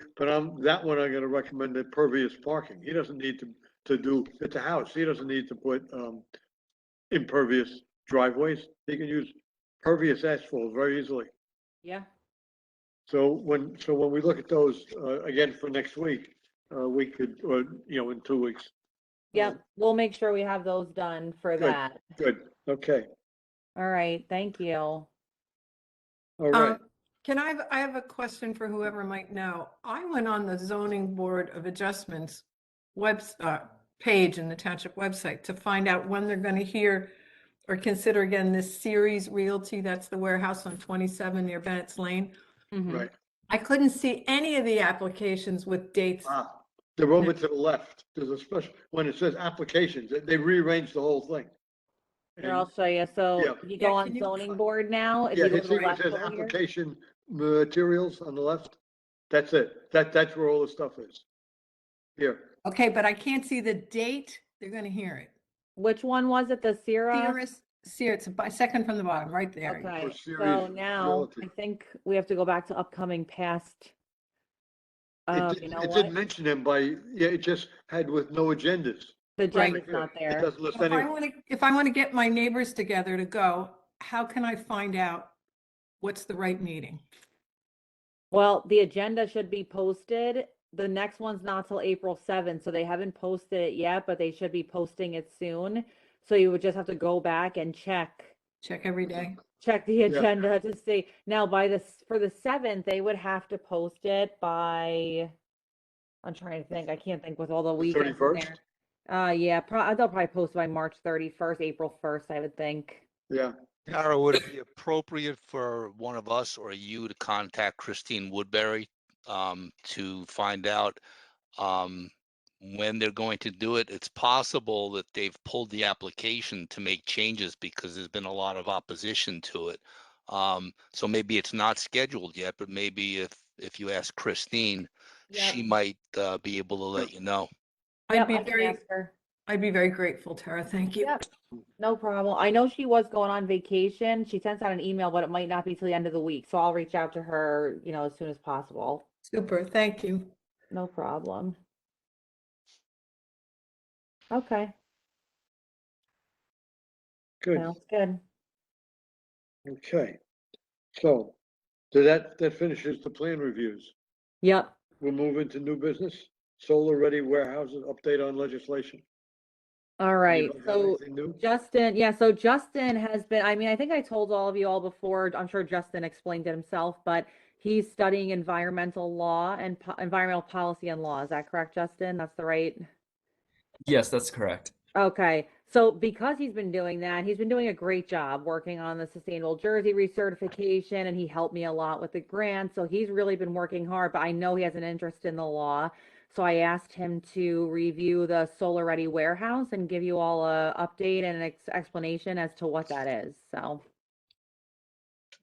that one I'm gonna recommend impervious parking. He doesn't need to do, it's a house. He doesn't need to put impervious driveways. He can use pervious asphalt very easily. Yeah. So when we look at those, again for next week, we could, or, in 2 weeks. Yep. We'll make sure we have those done for Good. that. Good, okay, All right. Thank you. all right. Can I have a question for whoever might know. I went on the zoning board of adjustments page in the township website to find out when they're going to hear or consider again this Series Realty, that's the warehouse on 27 near Bennett's Lane. Mhm. Right. I couldn't see any of the applications with dates. They're over to the left. There's a special, when it says applications, they rearranged the whole thing. Here, I'll show you. So Yeah. you go Yeah, on can you- zoning board now. If Yeah, you go it to the left says over here. application materials on the left. That's it. That's where all the stuff is. Here, Okay, but I can't see the date. They're going to hear it. Which one was it? The Sierra? It's second from the bottom, right there. Okay, so Series now Realty. I think we have to go back to upcoming past. You know it what? didn't mention them it just had with no agendas. The Right. agenda's not It there. doesn't list If I any. want to get my neighbors together to go, how can I find out what's the right meeting? Well, the agenda should be posted. The next one's not till April 7th, so they haven't posted it yet, but they should be posting it soon. So you would just have to go back and check Every day. the agenda to see. Now for the 7th, they would have to post it by, I'm trying to think, I can't think with all the weekends in 31st? there. Yeah, they'll probably post by March 31st, April 1st, I would think. Yeah, Tara, would it be appropriate for one of us or you to contact Christine Woodbury to find out when they're going to do it? It's possible that they've pulled the application to make changes because there's been a lot of opposition to it. So maybe it's not scheduled yet, but maybe if you ask Christine, she might be able to let you know. Yep, I can ask her. I'd be very grateful, Tara. Thank you. Yep, no problem. I know she was going on vacation. She sent out an email, but it might not be till the end of the week. So I'll reach out to her, as soon as possible. Super. Thank you. No problem. Okay, good. sounds good. Okay. So, that finishes the plan reviews. Yep. We'll move into new business, solar-ready warehouses, update on legislation. All right. Anybody have So anything new? Justin has been, I think I told all of you all before, I'm sure Justin explained it himself, but he's studying environmental law and environmental policy and law. Is that correct, Justin? That's the right? Yes, that's correct. Okay. So because he's been doing that, he's been doing a great job working on the Sustainable Jersey recertification, and he helped me a lot with the grant. So he's really been working hard, but I know he has an interest in the law. So I asked him to review the Solar Ready warehouse and give you all a update and an explanation as to what that is. So.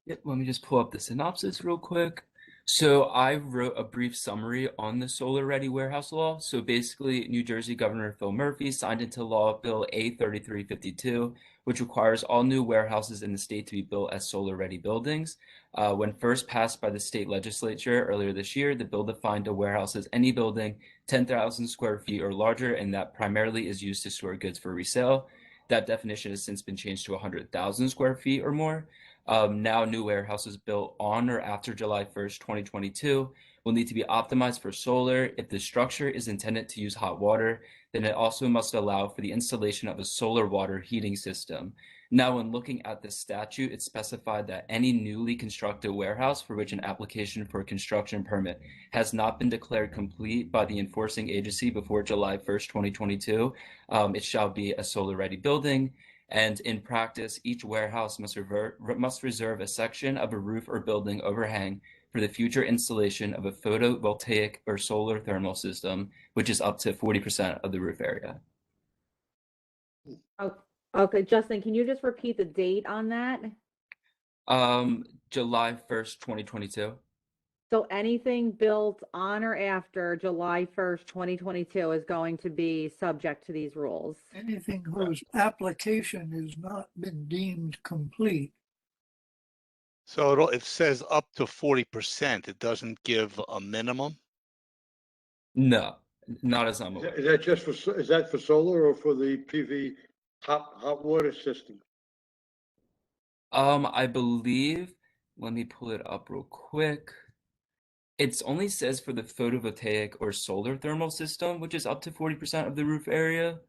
Yep, let me just pull up the synopsis real quick. So I wrote a brief summary on the Solar Ready warehouse law. So basically, New Jersey Governor Phil Murphy signed into law Bill A3352, which requires all new warehouses in the state to be built as solar ready buildings. When first passed by the state legislature earlier this year, the bill defined a warehouse as any building 10,000 square feet or larger, and that primarily is used to store goods for resale. That definition has since been changed to 100,000 square feet or more. Now new warehouses built on or after July 1st, 2022 will need to be optimized for solar. If the structure is intended to use hot water, then it also must allow for the installation of a solar water heating system. Now, when looking at the statute, it specified that any newly constructed warehouse for which an application for a construction permit has not been declared complete by the enforcing agency before July 1st, 2022, it shall be a solar-ready building. And in practice, each warehouse must reserve a section of a roof or building overhang for the future installation of a photovoltaic or solar thermal system, which is up to 40% of the roof area. Okay, Justin, can you just repeat the date on that? July 1st, 2022. So anything built on or after July 1st, 2022 is going to be subject to these rules. Anything whose application has not been deemed complete. So it says up to 40%. It doesn't give a minimum. No, not as I'm Is aware. that- is that just for, is that for solar or for the PV hot water system? I believe, let me pull it up real quick. It only says for the photovoltaic or solar thermal system, which is up to 40% of the roof area.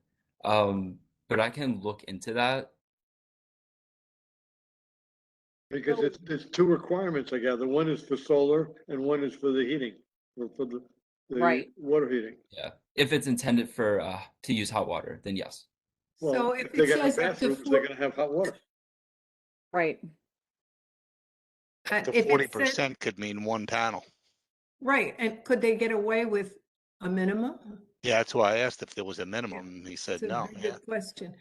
But I can look into that. Because it's two requirements, I gather. One is for solar and one is for the heating, or for the Right. water heating. Yeah, if it's intended for to use hot water, then yes. So Well, if if they it got says up to bathrooms, they're gonna have hot water. Right. To if it 40% could mean one panel. right, and could they get away with a minimum? Yeah, that's why I asked if there was a minimum. And he said It's a no. very Yeah. good question.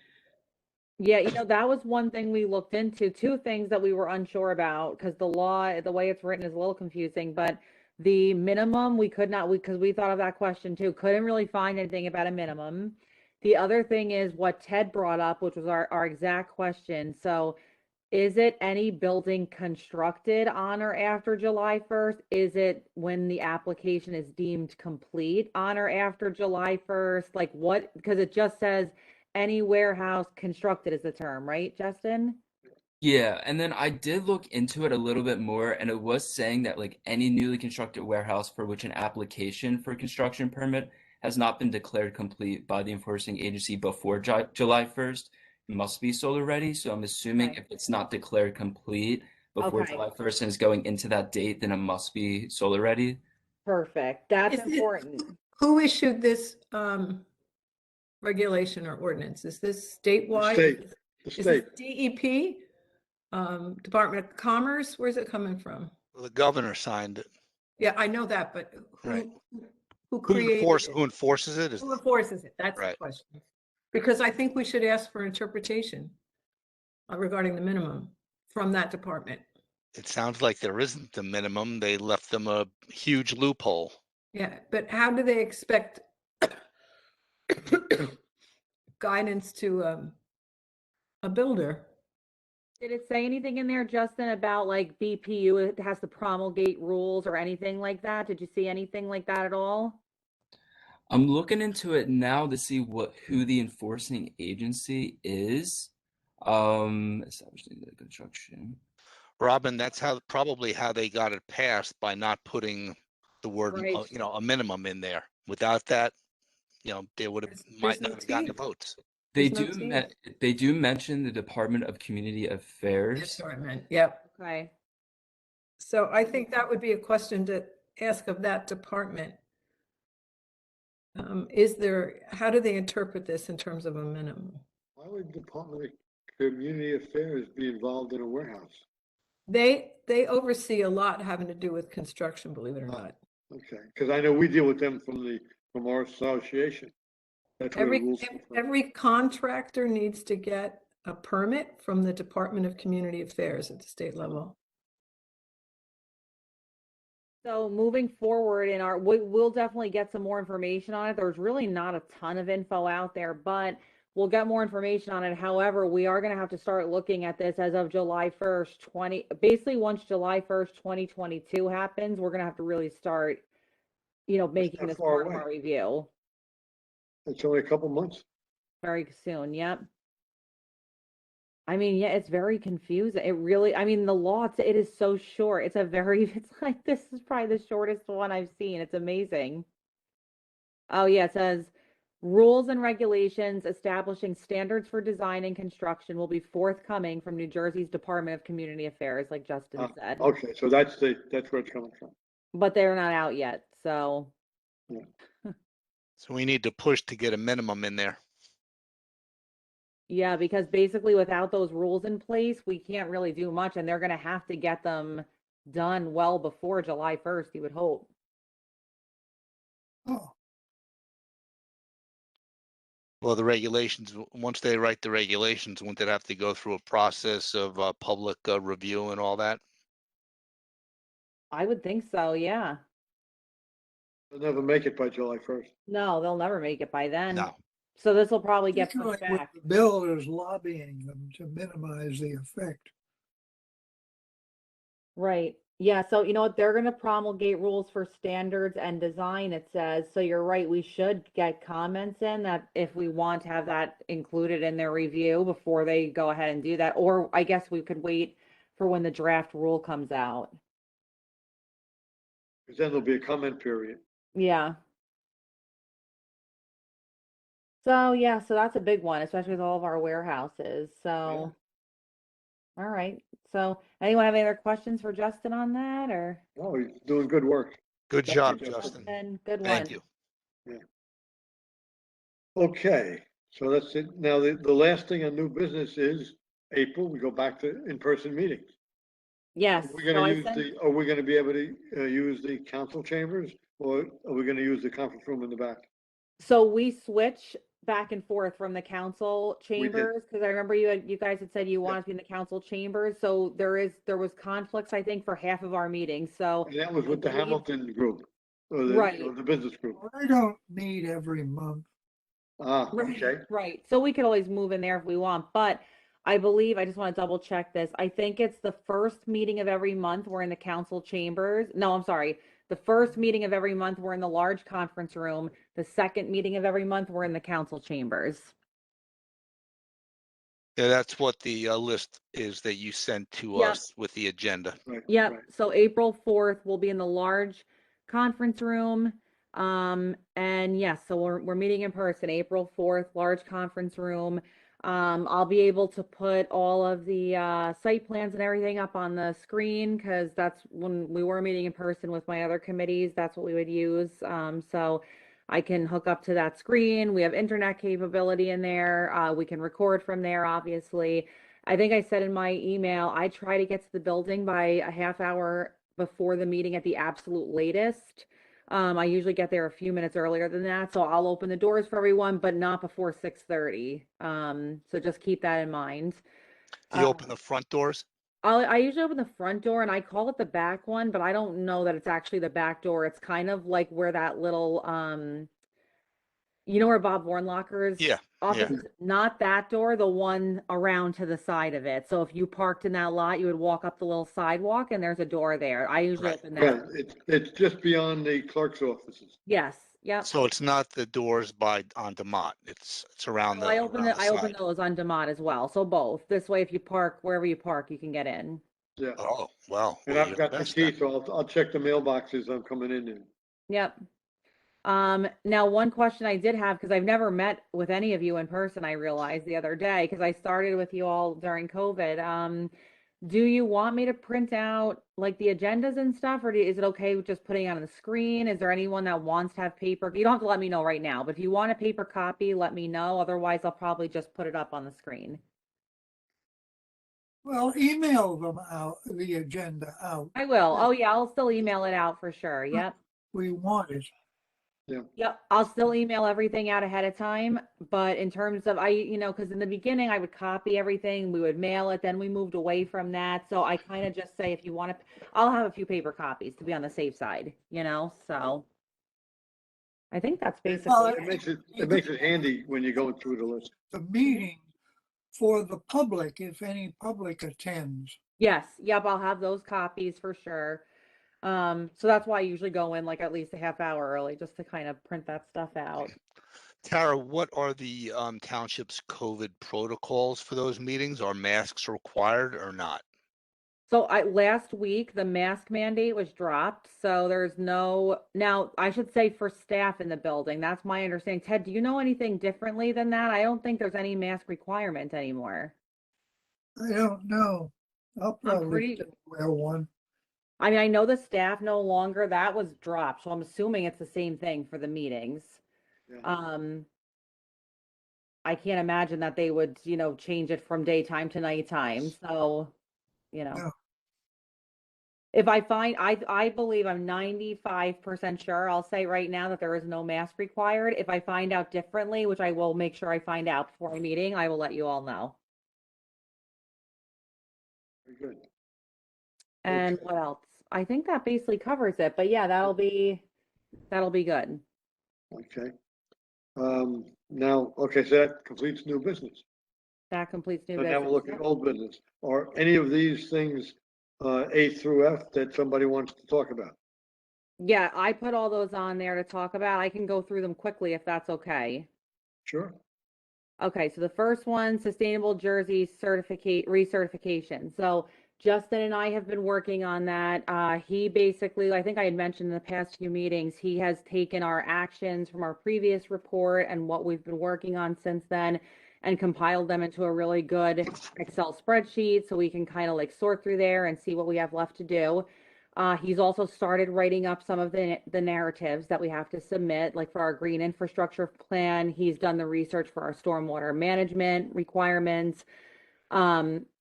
Yeah, that was one thing we looked into, two things that we were unsure about, because the law, the way it's written is a little confusing, but the minimum, we could not, because we thought of that question too, couldn't really find anything about a minimum. The other thing is what Ted brought up, which was our exact question. So is it any building constructed on or after July 1st? Is it when the application is deemed complete on or after July 1st? Like what, because it just says any warehouse constructed is the term, right, Justin? Yeah, and then I did look into it a little bit more, and it was saying that like any newly constructed warehouse for which an application for a construction permit has not been declared complete by the enforcing agency before July 1st must be solar ready. So I'm assuming Okay. if it's not declared complete before Okay. July 1st and is going into that date, then it must be solar ready. Perfect. That's Is it- important. Who issued this regulation or ordinance? Is this statewide? State, the Is this state. DEP? Department of Commerce? Where's it coming from? The governor signed it. Yeah, I know that, but Right. who Who created it? who enforces it? Is Who enforces it? That's the Right. question. Because I think we should ask for interpretation regarding the minimum from that department. it sounds like there isn't a minimum. They left them a huge loophole. Yeah, but how do they expect guidance to a builder? Did it say anything in there, Justin, about like BPU, it has to promulgate rules or anything like that? Did you see anything like that at all? I'm looking into it now to see who the enforcing agency is. Establishing the construction. Robin, that's probably how they got it passed, by not putting the word, Right. a minimum in there. Without that, they would have, There's might no not have gotten the teeth. votes. They There's no do they do mention the Department of Community Affairs. That's what I meant. Yep. Okay. So I think that would be a question to ask of that department. How do they interpret this in terms of a minimum? Why would Department of Community Affairs be involved in a warehouse? They oversee a lot having to do with construction, believe it or not. Okay, because I know we deal with them from our association. That's where the rules come from. Every contractor needs to get a permit from the Department of Community Affairs at the state level. So moving forward we'll definitely get some more information on it. There's really not a ton of info out there, but we'll get more information on it. However, we are going to have to start looking at this as of July 1st, basically once July 1st, 2022 happens, we're going to have to really start, making not this far part of away. our review It's only a couple months. very soon. Yep. I mean, yeah, it's very confusing. It really, the law, it is so short. It's like, this is probably the shortest one I've seen. It's amazing. Oh yeah, it says Rules and regulations establishing standards for design and construction will be forthcoming from New Jersey's Department of Community Affairs, like Justin said. Okay, so that's where it's coming from. But they're not out yet, so. So we need to push to get a minimum in there. Yeah, because basically without those rules in place, we can't really do much, and they're gonna have to get them done well before July 1st, you would hope. Oh, Well, the regulations, once they write the regulations, wouldn't it have to go through a process of public review and all that? I would think so, yeah. They'll never make it by July 1st. No, they'll never make it by then. No. So this will probably get particularly pushed with back. the builders lobbying them to minimize the effect. Right. Yeah, so you know what, they're gonna promulgate rules for standards and design, it says. So you're right, we should get comments in that if we want to have that included in their review before they go ahead and do that. Or I guess we could wait for when the draft rule comes out. Because then there'll be a comment period. Yeah. So yeah, so that's a big one, especially with all of our warehouses. So, all right. So anyone have any other questions for Justin on that, or? Oh, he's doing good work. Good Thank job, you, Justin. Justin. And good one. Thank you. Okay, so that's it. Now, the last thing on new business is April, we go back to in-person meetings. Yes. We're so gonna I use sent- are we gonna be able to use the council chambers, or are we gonna use the conference room in the back? So we switch back and forth from the council did. chambers, because I remember you guys had said you wanted to be in the council chambers. So there was conflicts, I think, for half of our meetings. So And that was with the believe- Hamilton group, or Right. the business group. I don't meet every month. Ah, Right, okay. right. So we could always move in there if we want, but I believe, I just want to double check this. I think it's the first meeting of every month, we're in the council chambers. No, I'm sorry. The first meeting of every month, we're in the large conference room. The second meeting of every month, we're in the council chambers. Yeah, that's what the list is that you sent to Yep. us with the agenda. Right. Yep. right. So April 4th, we'll be in the large conference room. And yes, so we're meeting in person, April 4th, large conference room. I'll be able to put all of the site plans and everything up on the screen, because that's when we were meeting in person with my other committees, that's what we would use. So I can hook up to that screen. We have internet capability in there. We can record from there, obviously. I think I said in my email, I try to get to the building by a half hour before the meeting at the absolute latest. I usually get there a few minutes earlier than that, so I'll open the doors for everyone, but not before 6:30. So just keep that in mind. Do you open the front doors? I usually open the front door, and I call it the back one, but I don't know that it's actually the back door. It's kind of like where that little you know where Bob Warnlocker's Yeah, office is? Not that door, the one around to the side of it. So if you parked in that lot, you would walk up the little sidewalk and there's a door there. I usually Right. open Yeah, that. it's just beyond the clerk's offices. Yes, yep. So it's not the doors on Demott. It's around So the I open around the I open side. those on Demott as well. So both. This way, if you park wherever you park, you can get in. Yeah. Oh, well. And well, I've you're got the the best key, then. so I'll check the mailboxes I'm coming in. Yep. Now one question I did have, because I've never met with any of you in person, I realized the other day, because I started with you all during COVID. Do you want me to print out like the agendas and stuff, or is it okay with just putting it on the screen? Is there anyone that wants to have paper? You don't have to let me know right now, but if you want a paper copy, let me know. Otherwise, I'll probably just put it up on the screen. Well, email them out, the agenda out. I will. Oh yeah, I'll still email it out for sure. Yep. We want it. Yep, I'll still email everything out ahead of time, but in terms of, because in the beginning I would copy everything, we would mail it, then we moved away from that. So I kind of just say, if you want to, I'll have a few paper copies to be on the safe side, so I think that's basically Well, It makes it handy when you're going through the list. The meeting for the public, if any public attends. Yes, yep, I'll have those copies for sure. So that's why I usually go in like at least a half hour early, just to kind of print that stuff out. Tara, what are the township's COVID protocols for those meetings? Are masks required or not? So last week, the mask mandate was dropped, so there's no, now, I should say for staff in the building, that's my understanding. Ted, do you know anything differently than that? I don't think there's any mask requirement anymore. I don't know. I'll I'm probably pretty, still wear one. I mean, I know the staff no longer, that was dropped, so I'm assuming it's the same thing for the meetings. Yeah. I can't imagine that they would, change it from daytime to nighttime, so, No. if I find, I believe I'm 95% sure, I'll say right now that there is no mask required. If I find out differently, which I will make sure I find out before our meeting, I will let you all know. Very good. And Okay. what else? I think that basically covers it, but yeah, that'll be good. Okay. Now, okay, so that completes new business. That completes new So now business. we'll look at old business. Are any of these things, A through F, that somebody wants to talk about? Yeah, I put all those on there to talk about. I can go through them quickly if that's okay. Sure. Okay, so the first one, Sustainable Jersey recertification. So Justin and I have been working on that. He basically, I think I had mentioned in the past few meetings, he has taken our actions from our previous report and what we've been working on since then and compiled them into a really good Excel spreadsheet so we can kind of like sort through there and see what we have left to do. He's also started writing up some of the narratives that we have to submit, like for our green infrastructure plan. He's done the research for our stormwater management requirements.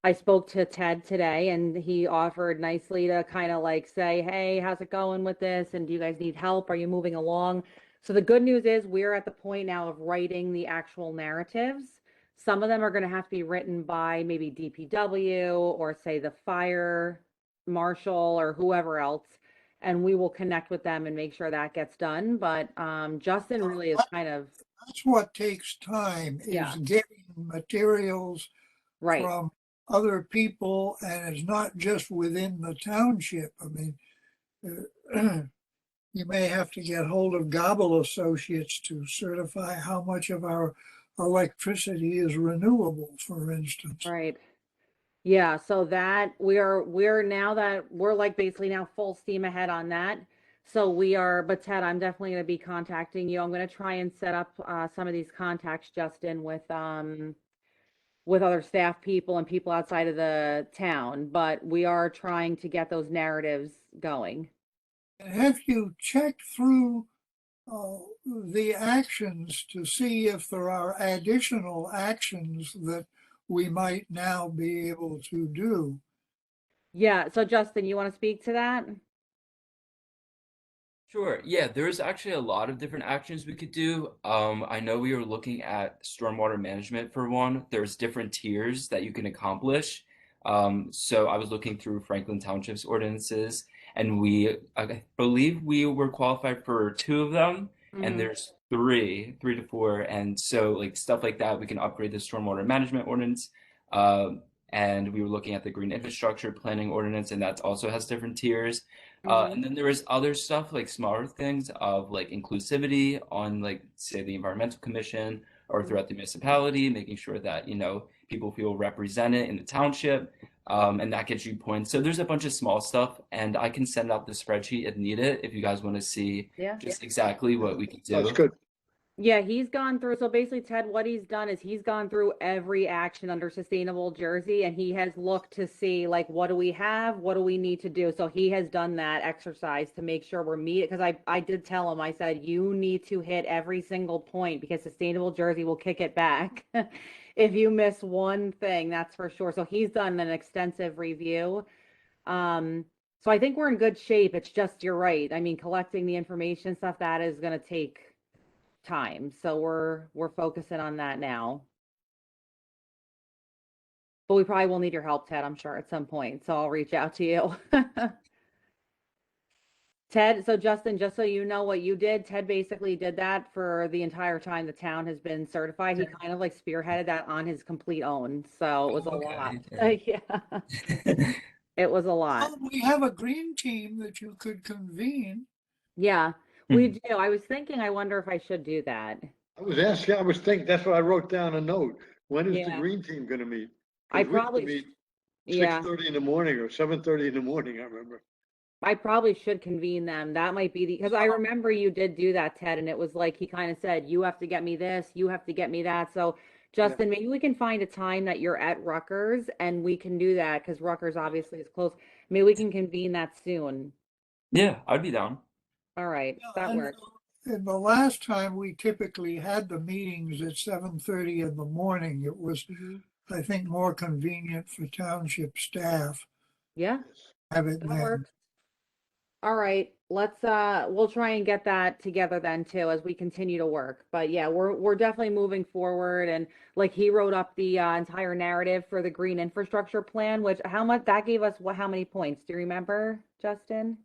I spoke to Ted today and he offered nicely to kind of like say, hey, how's it going with this? And do you guys need help? Are you moving along? So the good news is we're at the point now of writing the actual narratives. Some of them are going to have to be written by maybe DPW or say the fire marshal or whoever else, and we will connect with them and make sure that gets done. But Justin really is kind of, That's what takes time, Yeah. is getting materials right. from other people, and it's not just within the township. I mean, you may have to get hold of Gobble Associates to certify how much of our electricity is renewable, for instance. Right. Yeah, so that we're now that we're like basically now full steam ahead on that. So we are, but Ted, I'm definitely going to be contacting you. I'm going to try and set up some of these contacts, Justin, with other staff people and people outside of the town, but we are trying to get those narratives going. Have you checked through the actions to see if there are additional actions that we might now be able to do? Yeah, so Justin, you want to speak to that? Sure. Yeah, there's actually a lot of different actions we could do. I know we were looking at stormwater management for one. There's different tiers that you can accomplish. So I was looking through Franklin Township's ordinances, and I believe we were qualified for two of them, and there's three to four. And so like stuff like that, we can upgrade the stormwater management ordinance. And we were looking at the green infrastructure planning ordinance, and that also has different tiers. And then there was other stuff like smaller things of like inclusivity on like say the environmental commission or throughout the municipality, making sure that people feel represented in the township, and that gets you points. So there's a bunch of small stuff, and I can send out the spreadsheet if needed if you guys want to see just exactly what we can do. That's good. Yeah, he's gone through, so basically Ted, what he's done is he's gone through every action under Sustainable Jersey and he has looked to see like, what do we have? What do we need to do? So he has done that exercise to make sure we're meeting, because I did tell him, I said, you need to hit every single point because Sustainable Jersey will kick it back. If you miss one thing, that's for sure. So he's done an extensive review. So I think we're in good shape. It's just, you're right. I mean, collecting the information stuff, that is going to take time. So we're focusing on that now. But we probably will need your help, Ted, I'm sure at some point. So I'll reach out to you. Ted, so Justin, just so you know what you did, Ted basically did that for the entire time the town has been certified. He kind of like spearheaded that on his complete own. So it was a lot. Yeah. It was a lot. Well, we have a green team that you could convene. Yeah, we do. I was thinking, I wonder if I should do that. I was thinking, that's what I wrote down a note. When is the Yeah. green team gonna meet? 'Cause I we have to probably meet Yeah, 6:30 in the morning or 7:30 in the morning, I remember. I probably should convene them. That might be because I remember you did do that, Ted, and it was like he kind of said, you have to get me this, you have to get me that. So Justin, maybe we can find a time that you're at Rutgers and we can do that because Rutgers obviously is close. Maybe we can convene that soon. Yeah, I'd be down. All right, that And works. and the last time we typically had the meetings at 7:30 in the morning, it was, I think, more convenient for township staff. Yeah, Have it that then. works. All right, we'll try and get that together then too as we continue to work. But yeah, we're definitely moving forward and like he wrote up the entire narrative for the green infrastructure plan, which how much that gave us how many points? Do you remember, Justin?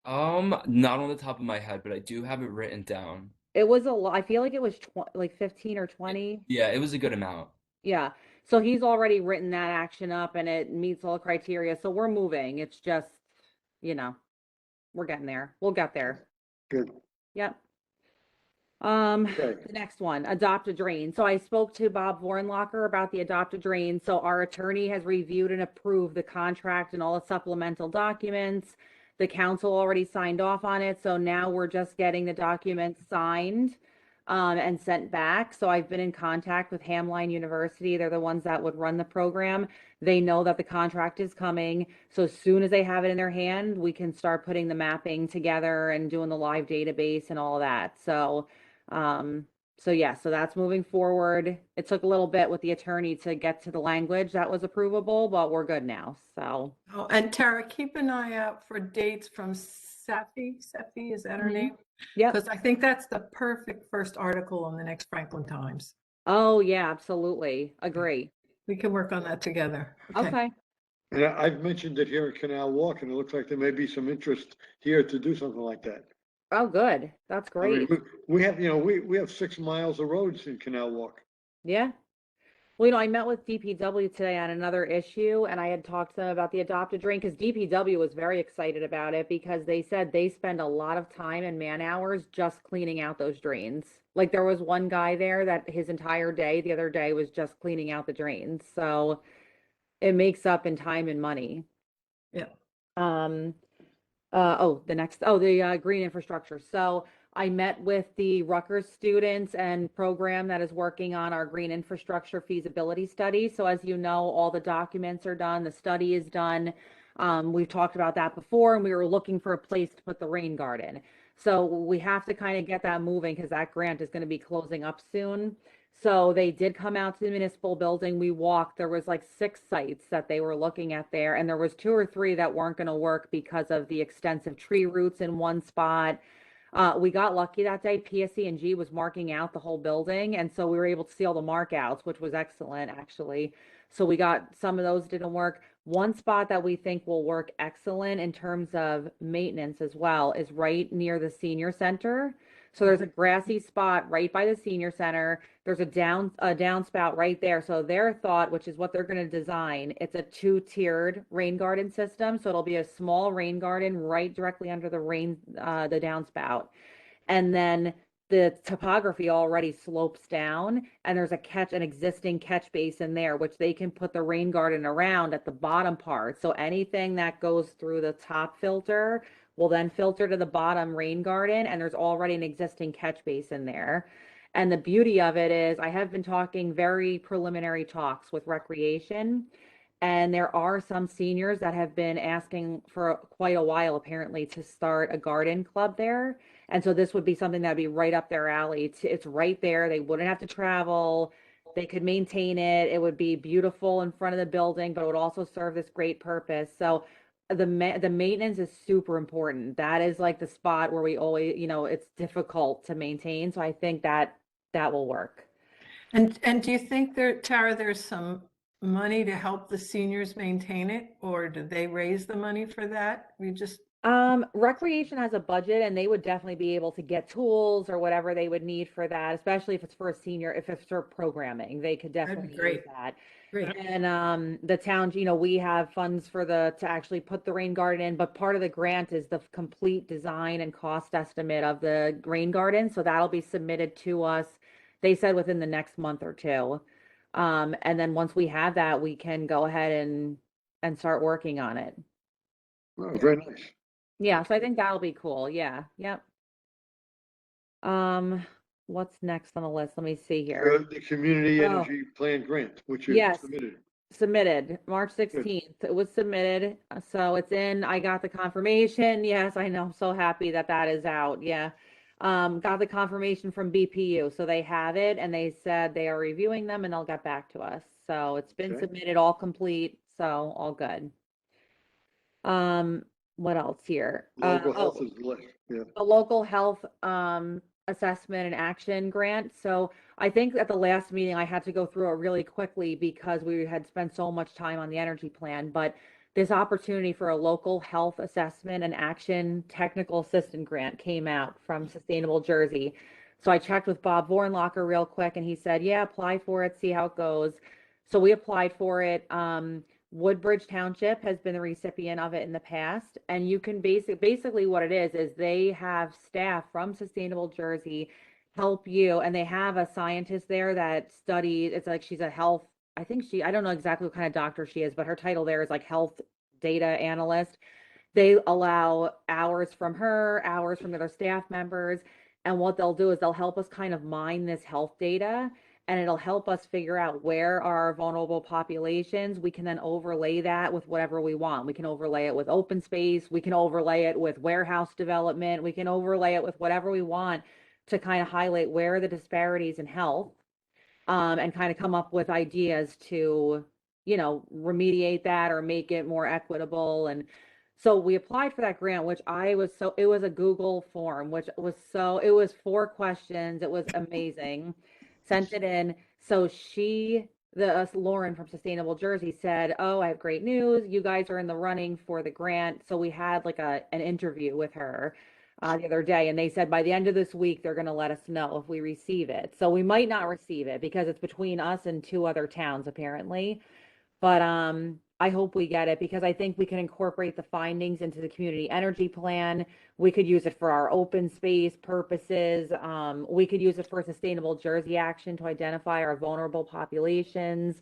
Not on the top of my head, but I do have it written down. It was a lot. I feel like it was like 15 or 20. Yeah, it was a good amount. Yeah. So he's already written that action up and it meets all the criteria. So we're moving. It's just, you know, we're getting there. We'll get there. Good. Yep. Okay. The next one, adopt a drain. So I spoke to Bob Vornlocker about the adopt a drain. So our attorney has reviewed and approved the contract and all the supplemental documents. The council already signed off on it. So now we're just getting the documents signed and sent back. So I've been in contact with Hamline University. They're the ones that would run the program. They know that the contract is coming. So as soon as they have it in their hand, we can start putting the mapping together and doing the live database and all that. So yeah, so that's moving forward. It took a little bit with the attorney to get to the language that was approvable, but we're good now. So Oh, and Tara, keep an eye out for dates from Safi. Safi, is that her name? yeah. Because I think that's the perfect first article in the next Franklin Times. Oh yeah, absolutely. Agree. We can work on that together. Okay. And I've mentioned it here at Canal Walk, and it looks like there may be some interest here to do something like that. Oh, good. That's I mean, great. we have, we have 6 miles of roads in Canal Walk. Yeah. Well, I met with DPW today on another issue and I had talked to them about the adopted drain because DPW was very excited about it because they said they spend a lot of time and man hours just cleaning out those drains. Like there was one guy there that his entire day the other day was just cleaning out the drains. So it makes up in time and money. Yeah. The green infrastructure. So I met with the Rutgers students and program that is working on our green infrastructure feasibility study. So as you know, all the documents are done, the study is done. We've talked about that before, and we were looking for a place to put the rain garden. So we have to kind of get that moving because that grant is going to be closing up soon. So they did come out to the municipal building. We walked. There was like 6 sites that they were looking at there, and there was 2 or 3 that weren't going to work because of the extensive tree roots in one spot. We got lucky that day. PSE&G was marking out the whole building, and so we were able to see all the markouts, which was excellent, actually. So we got some of those didn't work. One spot that we think will work excellent in terms of maintenance as well is right near the senior center. So there's a grassy spot right by the senior center. There's a downspout right there. So their thought, which is what they're going to design, it's a 2-tiered rain garden system. So it'll be a small rain garden right directly under the the downspout. And then the topography already slopes down and there's an existing catch basin there, which they can put the rain garden around at the bottom part. So anything that goes through the top filter will then filter to the bottom rain garden, and there's already an existing catch basin there. And the beauty of it is I have been talking very preliminary talks with recreation, and there are some seniors that have been asking for quite a while apparently to start a garden club there. And so this would be something that'd be right up their alley. It's right there. They wouldn't have to travel. They could maintain it. It would be beautiful in front of the building, but it would also serve this great purpose. So the maintenance is super important. That is like the spot where we always, it's difficult to maintain. So I think that will work. And do you think Tara, there's some money to help the seniors maintain it, or did they raise the money for that? Recreation has a budget and they would definitely be able to get tools or whatever they would need for that, especially if it's for a senior, if it's for programming, they could definitely use that. Great. And the town, we have funds for to actually put the rain garden in, but part of the grant is the complete design and cost estimate of the rain garden. So that'll be submitted to us, they said within the next month or 2. And then once we have that, we can go ahead and and start working on it. Oh, very nice. Yeah, so I think that'll be cool. Yeah, yep. What's next on the list? Let me see here. The Community Oh. Energy Plan Grant, which is Yes. submitted. March 16th. It was submitted, so it's in. I got the confirmation. Yes, I know. I'm so happy that that is out. Yeah. Got the confirmation from BPU, so they have it, and they said they are reviewing them and they'll get back to us. So it's been Okay. submitted, all complete, so all good. What else here? Local health is left, yeah. A local health assessment and action grant. So I think at the last meeting, I had to go through it really quickly because we had spent so much time on the energy plan, but this opportunity for a local health assessment and action technical assistant grant came out from Sustainable Jersey. So I checked with Bob Vornlocker real quick and he said, yeah, apply for it, see how it goes. So we applied for it. Woodbridge Township has been the recipient of it in the past, and you can basically what it is they have staff from Sustainable Jersey help you, and they have a scientist there that studies, it's like she's a health, I don't know exactly what kind of doctor she is, but her title there is like health data analyst. They allow hours from her, hours from the other staff members, and what they'll do is they'll help us kind of mine this health data, and it'll help us figure out where are our vulnerable populations. We can then overlay that with whatever we want. We can overlay it with open space. We can overlay it with warehouse development. We can overlay it with whatever we want to kind of highlight where are the disparities in health, and kind of come up with ideas to, remediate that or make it more equitable. And so we applied for that grant, which it was a Google form, it was 4 questions. It was amazing. Sent it in. So Lauren from Sustainable Jersey said, oh, I have great news. You guys are in the running for the grant. So we had like an interview with her the other day, and they said by the end of this week, they're going to let us know if we receive it. So we might not receive it because it's between us and 2 other towns, apparently. But I hope we get it because I think we can incorporate the findings into the community energy plan. We could use it for our open space purposes. We could use it for Sustainable Jersey action to identify our vulnerable populations.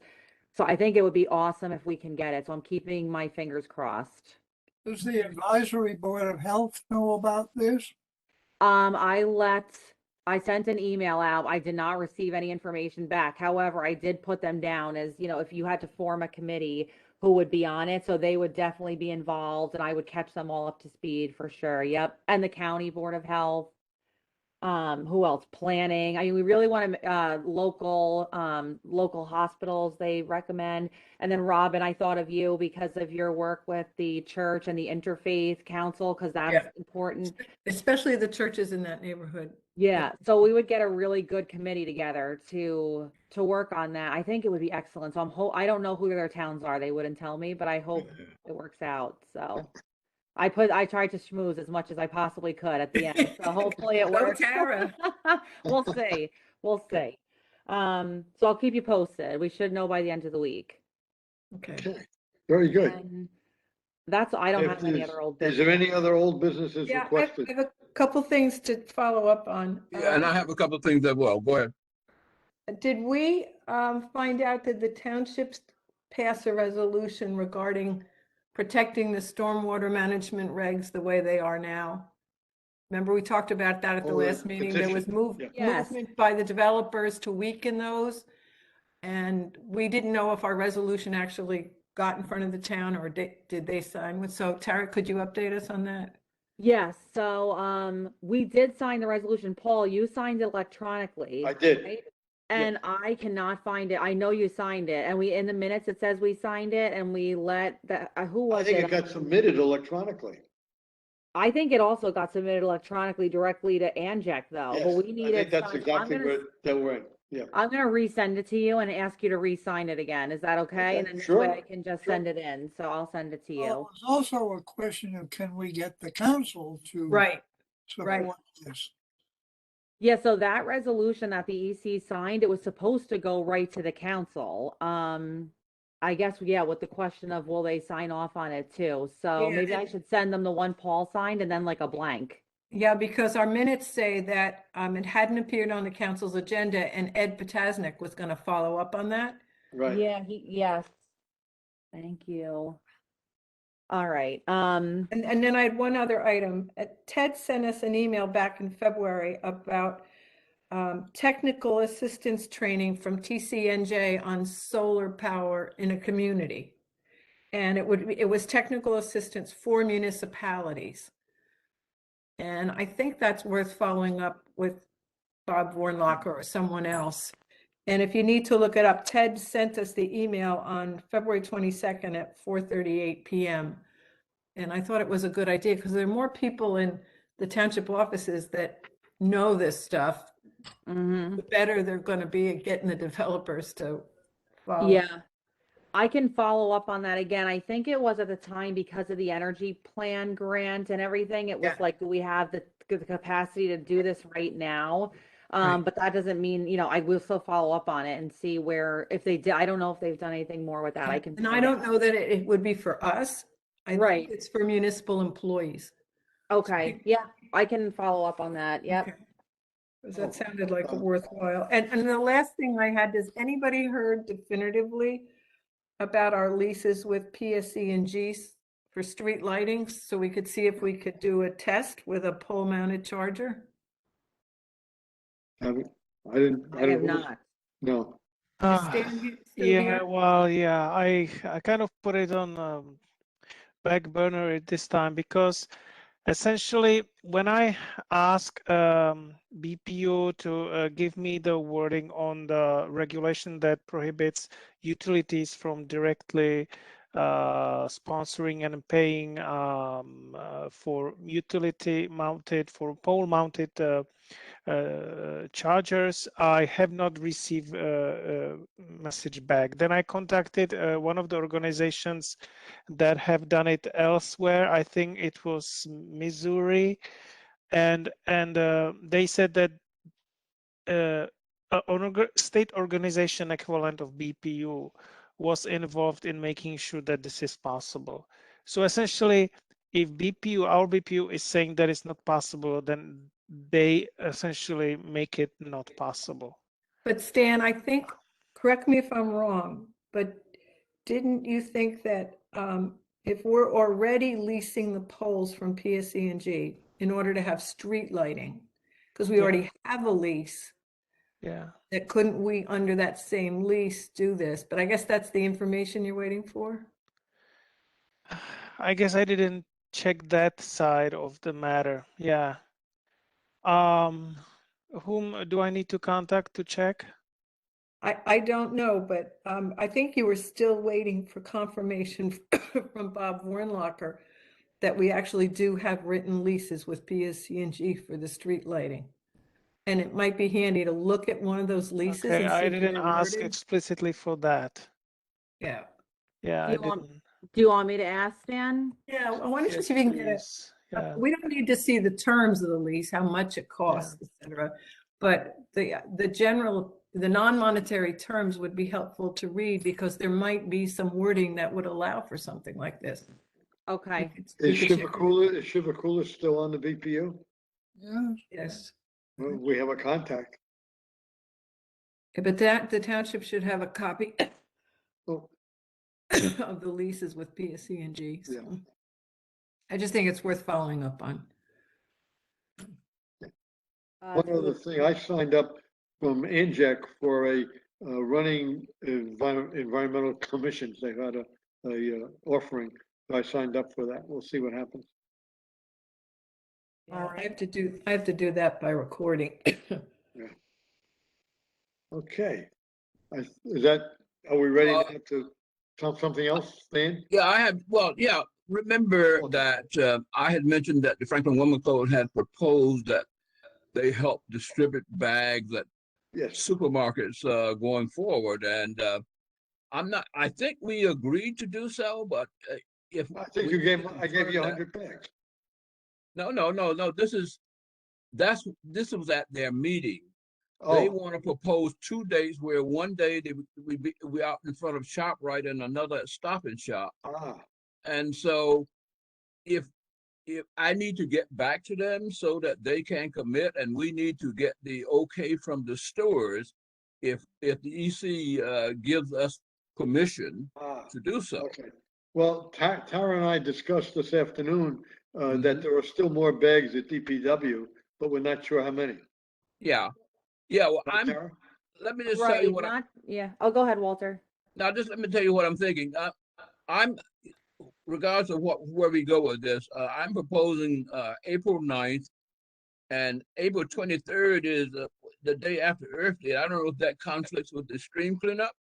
So I think it would be awesome if we can get it. So I'm keeping my fingers crossed. Does the Advisory Board of Health know about this? I sent an email out. I did not receive any information back. However, I did put them down as, if you had to form a committee, who would be on it. So they would definitely be involved and I would catch them all up to speed for sure. Yep. And the County Board of Health. Who else? Planning. I mean, we really want to, local hospitals they recommend. And then Robin, I thought of you because of your work with the church and the Interfaith Council, because that's important. Especially the churches in that neighborhood. Yeah, so we would get a really good committee together to work on that. I think it would be excellent. So I don't know who their towns are. They wouldn't tell me, but I hope it works out. So I tried to schmooze as much as I possibly could at the end. So hopefully it works. Tara. We'll see. We'll see. So I'll keep you posted. We should know by the end of the week. Okay. Very good. And I don't have any other old business. Is there any other old businesses Yeah, requested? I have a couple things to follow up on. Yeah, and I have a couple of things as well. Go ahead. Did we find out that the townships pass a resolution regarding protecting the stormwater management regs the way they are now? Remember, we talked about that at the last meeting. There was movement by the developers to weaken those. And we didn't know if our resolution actually got in front of the town or did they sign with. So Tara, could you update us on that? Yes, so we did sign the resolution. Paul, you signed it electronically. I did. Right? And I cannot find it. I know you signed it, and in the minutes it says we signed it, and we let who was it? I think it got submitted electronically. I think it also got submitted electronically directly to Anjek though. Yes, But we need I it. think that's exactly that we're in. Yeah. I'm gonna resend it to you and ask you to re-sign it again. Is that okay? And then this way I can just send it in. So I'll send it to you. Well, it's also a question of can we get the council to support this? Yeah, so that resolution that the EC signed, it was supposed to go right to the council. I guess, with the question of will they sign off on it too? So maybe I should send them the one Paul signed and then like a blank. Yeah, because our minutes say that it hadn't appeared on the council's agenda and Ed Potasnik was going to follow up on that. Right. Yeah, yes. Thank you. All right. And then I had one other item. Ted sent us an email back in February about technical assistance training from TCNJ on solar power in a community. And it was technical assistance for municipalities. And I think that's worth following up with Bob Warnlocker or someone else. And if you need to look it up, Ted sent us the email on February 22nd at 4:38 p.m. And I thought it was a good idea because there are more people in the township offices that know this stuff. The better they're going to be at getting the developers to follow. Yeah. I can follow up on that again. I think it was at the time because of the energy plan grant and everything. It was Yeah. like, do we have the capacity to do this right now? But that doesn't mean, I will still follow up on it and see if they did. I don't know if they've done anything more with that. I can. And I don't know that it would be for us. I Right. think it's for municipal employees. Okay. Yeah, I can follow up on that. Yep. Okay. 'Cause that sounded like a worthwhile. And the last thing I had, does anybody heard definitively about our leases with PSE&G for street lighting? So we could see if we could do a test with a pole mounted charger? I didn't. I have not. No. Still Yeah, here? well, yeah, I kind of put it on back burner at this time because essentially when I ask BPO to give me the wording on the regulation that prohibits utilities from directly sponsoring and paying for pole mounted chargers, I have not received a message back. Then I contacted one of the organizations that have done it elsewhere. I think it was Missouri, and they said that state organization equivalent of BPU was involved in making sure that this is possible. So essentially, if our BPU is saying that it's not possible, then they essentially make it not possible. But Stan, I think, correct me if I'm wrong, but didn't you think that if we're already leasing the poles from PSE&G in order to have street lighting, because we already have a lease, that couldn't we, under that same lease, do this? But I guess that's the information you're waiting for? I guess I didn't check that side of the matter. Yeah. Whom do I need to contact to check? I don't know, but I think you were still waiting for confirmation from Bob Warnlocker that we actually do have written leases with PSE&G for the street lighting. And it might be handy to look at one of those leases. Okay, and see I if didn't they're ask worded. explicitly for that. Yeah. Yeah, I didn't. Do you want me to ask, Stan? Yeah, I want to Yes, see if you can get it. please. Yeah. We don't need to see the terms of the lease, how much it costs, et cetera. But the non-monetary terms would be helpful to read because there might be some wording that would allow for something like this. Okay. Is Shiva still on the BPU? Yes. Yes. Well, we have a contact. But the township should have a copy Oh, of the leases with PSE&G. So. Yeah. I just think it's worth following up on. one other thing, I signed up from Injec for a running environmental commissions. They had a offering. So I signed up for that. We'll see what happens. I have to do that by recording. Okay. Are we ready to something else, Stan? Yeah, remember that I had mentioned that the Franklin Women Code had proposed that they help distribute bags at supermarkets going forward. And I think we agreed to do so, but if I think I gave you 100 bags. No. This was at their meeting. Oh. They want to propose 2 days where one day we out in front of ShopRite and another at Stop and Shop. And so if I need to get back to them so that they can commit, and we need to get the okay from the stores if the EC gives us permission to do so. Okay. Well, Tara and I discussed this afternoon that there are still more bags at DPW, but we're not sure how many. Yeah. Yeah. Well, Right, Tara? let me just tell you Right, what not, yeah. Oh, go ahead, Walter. now just let me tell you what I'm thinking. I'm regardless of where we go with this, I'm proposing April 9th, and April 23rd is the day after Earth Day. I don't know if that conflicts with the stream cleanup.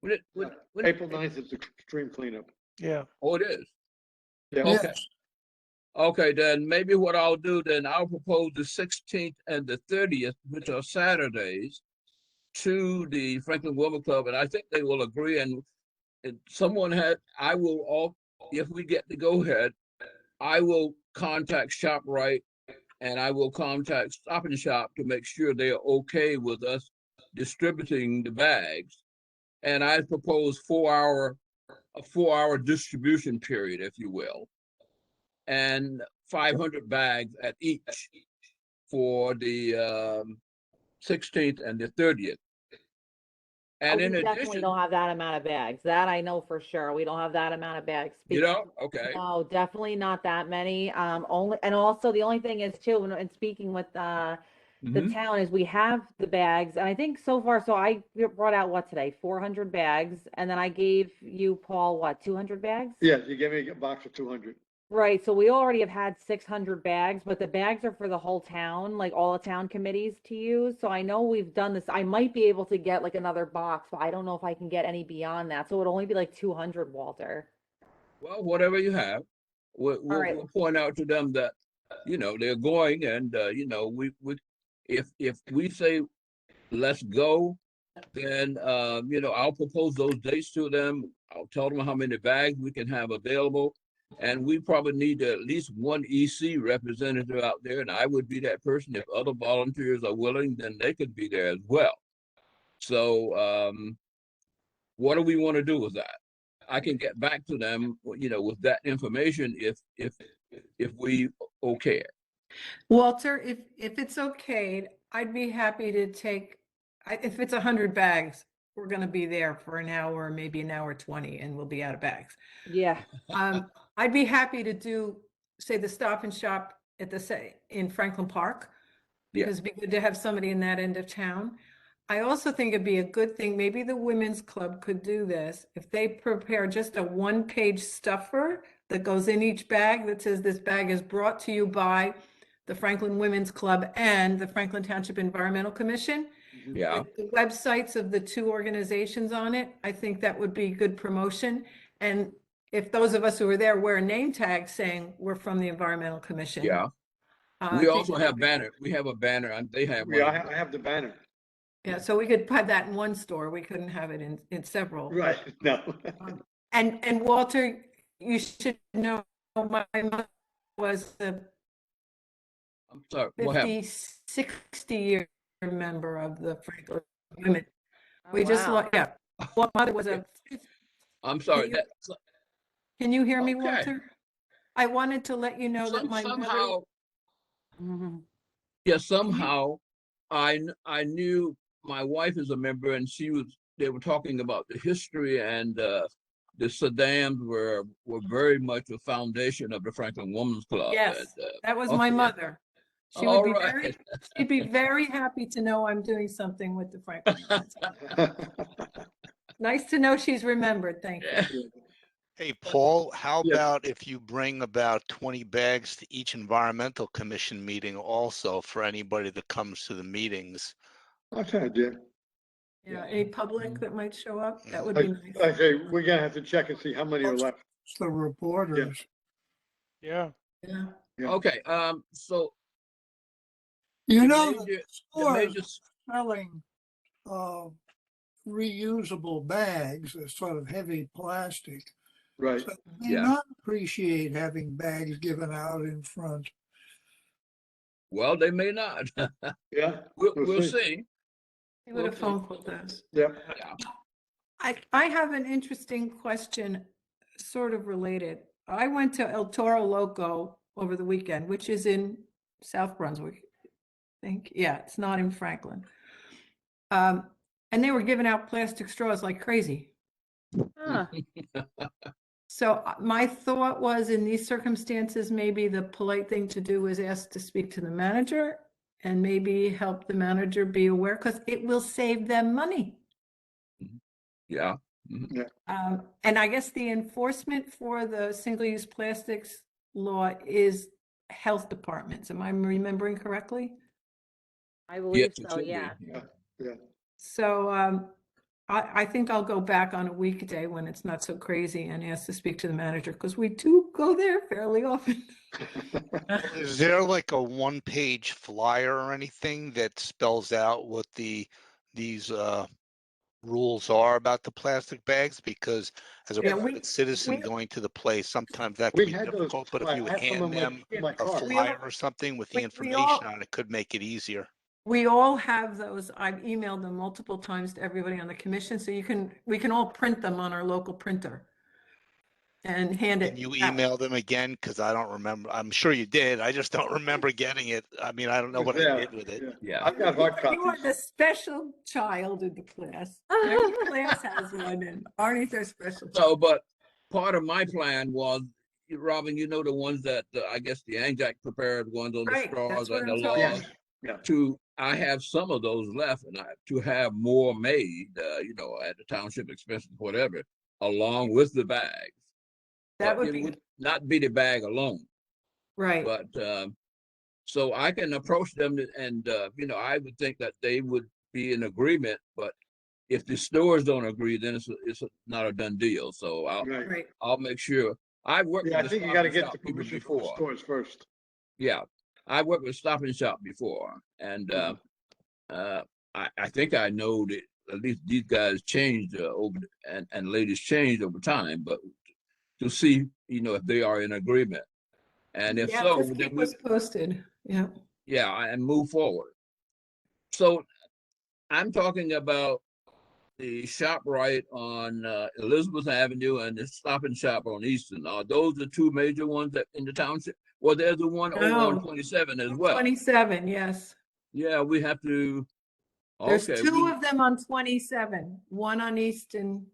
April 9th is the stream cleanup. Yeah. Oh, it is. Yeah. Okay. Okay, then maybe what I'll do then, I'll propose the 16th and the 30th, which are Saturdays, to the Franklin Women Club, and I think they will agree. And I will all, if we get the go ahead, I will contact ShopRite and I will contact Stop and Shop to make sure they are okay with us distributing the bags. And I propose a 4-hour distribution period, if you will, and 500 bags at each for the 16th and the 30th. And we in definitely addition, don't have that amount of bags. That I know for sure. We don't have that amount of bags. you know, okay. No, definitely not that many. Also the only thing is too, and speaking with the town is we have the bags, and I think so far, so I brought out what today, 400 bags, and then I gave you, Paul, what, 200 bags? Yeah, you gave me a box of 200. Right, so we already have had 600 bags, but the bags are for the whole town, like all the town committees to use. So I know we've done this. I might be able to get like another box, but I don't know if I can get any beyond that. So it'd only be like 200, Walter. Well, whatever you have, we'll point out to them that, you know, they're going, and you know, if we say let's go, then you know, I'll propose those dates to them. I'll tell them how many bags we can have available, and we probably need at least one EC representative out there, and I would be that person. If other volunteers are willing, then they could be there as well. So what do we want to do with that? I can get back to them, you know, with that information if we okay it. Walter, if it's okay, I'd be happy to take, if it's 100 bags, we're going to be there for an hour, maybe an hour 20, and we'll be out of bags. Yeah. I'd be happy to do, say, the Stop and Shop in Franklin Park, because it'd be good to have somebody in that end of town. I also think it'd be a good thing, maybe the women's club could do this, if they prepare just a 1-page stuffer that goes in each bag that says this bag is brought to you by the Franklin Women's Club and the Franklin Township Environmental Commission. Yeah. With the websites of the two organizations on it, I think that would be good promotion. And if those of us who are there wear a name tag saying we're from the Environmental Commission. Yeah. We also have banner. We have a banner, and they have one. Yeah, I have the banner. Yeah, so we could put that in one store. We couldn't have it in several. Right, no. And Walter, you should know my mother was a I'm sorry, what happened? 60-year member of the Franklin Women. Oh, wow. Yeah. Well, mother was a. I'm sorry. Can you hear me, Okay. Walter? I wanted to let you know that my somehow, mother. yeah, somehow I knew my wife is a member, and they were talking about the history, and the Saddams were very much a foundation of the Franklin Women's Club. Yes, and, that was my mother. She would be she'd be very happy to know I'm doing something with the Franklin Women's Club. Nice to know she's remembered. Thank you. Hey, Paul, how about if you bring about 20 bags to each environmental commission meeting also for anybody that comes to the meetings? That's an idea. Yeah, any public that might show up, that would be nice. Okay, we're gonna have to check and see how many are left. It's the reporters. Yeah. Yeah. Okay, so You know, the the major- stores selling reusable bags, a sort of heavy plastic. Right. So they may not appreciate having bags given out in front. Well, they may not. Yeah. We'll see. See what a phone call does. Yeah. I have an interesting question, sort of related. I went to El Toro Loco over the weekend, which is in South Brunswick, I think. Yeah, it's not in Franklin. And they were giving out plastic straws like crazy. Huh. So my thought was, in these circumstances, maybe the polite thing to do is ask to speak to the manager and maybe help the manager be aware, because it will save them money. Yeah. And I guess the enforcement for the single-use plastics law is health departments. Am I remembering correctly? I believe Yes, it so, should be. yeah. Yeah. So I think I'll go back on a weekday when it's not so crazy and ask to speak to the manager, because we do go there fairly often. Is there like a one-page flyer or anything that spells out what these rules are about the plastic bags? Because as a Yeah, private citizen we- going to the place, sometimes that We can be had those difficult, but if you would I have some hand in them my a car. flyer or something with the we information all- on it, could make it easier. We all have those. I've emailed them multiple times to everybody on the commission, so we can all print them on our local printer and hand it. Can you out. email them again? Because I don't remember. I'm sure you did. I just don't remember getting it. I mean, I don't know what I Yeah, did with it. Yeah. I've got hard You are copies. the special child in the class. Every class has one, and Arnie's their special child. So, but part of my plan was, Robin, you know, the ones that I guess the Anjac prepared ones on the Right, straws that's what and the I'm talking laws. about. Yeah. I have some of those left, and to have more made, at the township expenses, whatever, along with the bags. That But would it be would not be the bag alone. right. But so I can approach them, and I would think that they would be in agreement. But if the stores don't agree, then it's not a done deal. So Right. I'll make sure. I've worked Yeah, I with the think you Stop got to and get Shop the people permission from the before. stores first. Yeah, I worked with Stop and Shop before, and I think I know that at least these guys changed over and ladies changed over time, but to see if they are in agreement, and if Yeah, so, just then keep us posted. Yeah. and move forward. So I'm talking about the shop right on Elizabeth Avenue and the Stop and Shop on Eastern. Are those the two major ones that in the township? Well, there's the one over on No. 27 as well. 27, yes. Yeah, we have to. There's Okay, two of them on 27, one on Easton.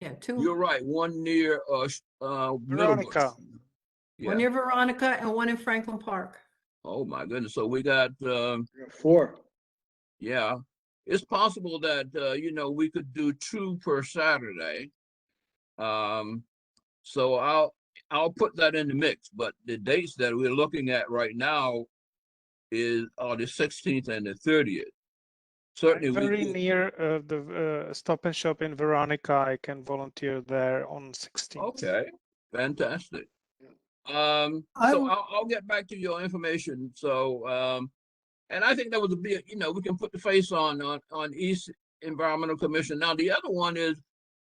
Yeah, two. you're right. One near Veronica. Yeah. One near Veronica and one in Franklin Park. Oh my goodness. So we got 4. yeah. It's possible that we could do 2 per Saturday. So I'll put that in the mix, but the dates that we're looking at right now are the 16th and the 30th. Certainly Very near the Stop and Shop in Veronica. I can volunteer there on 16th. Okay, fantastic. I So w- I'll get back to your information. So and I think that would be we can put the face on East Environmental Commission. Now the other one is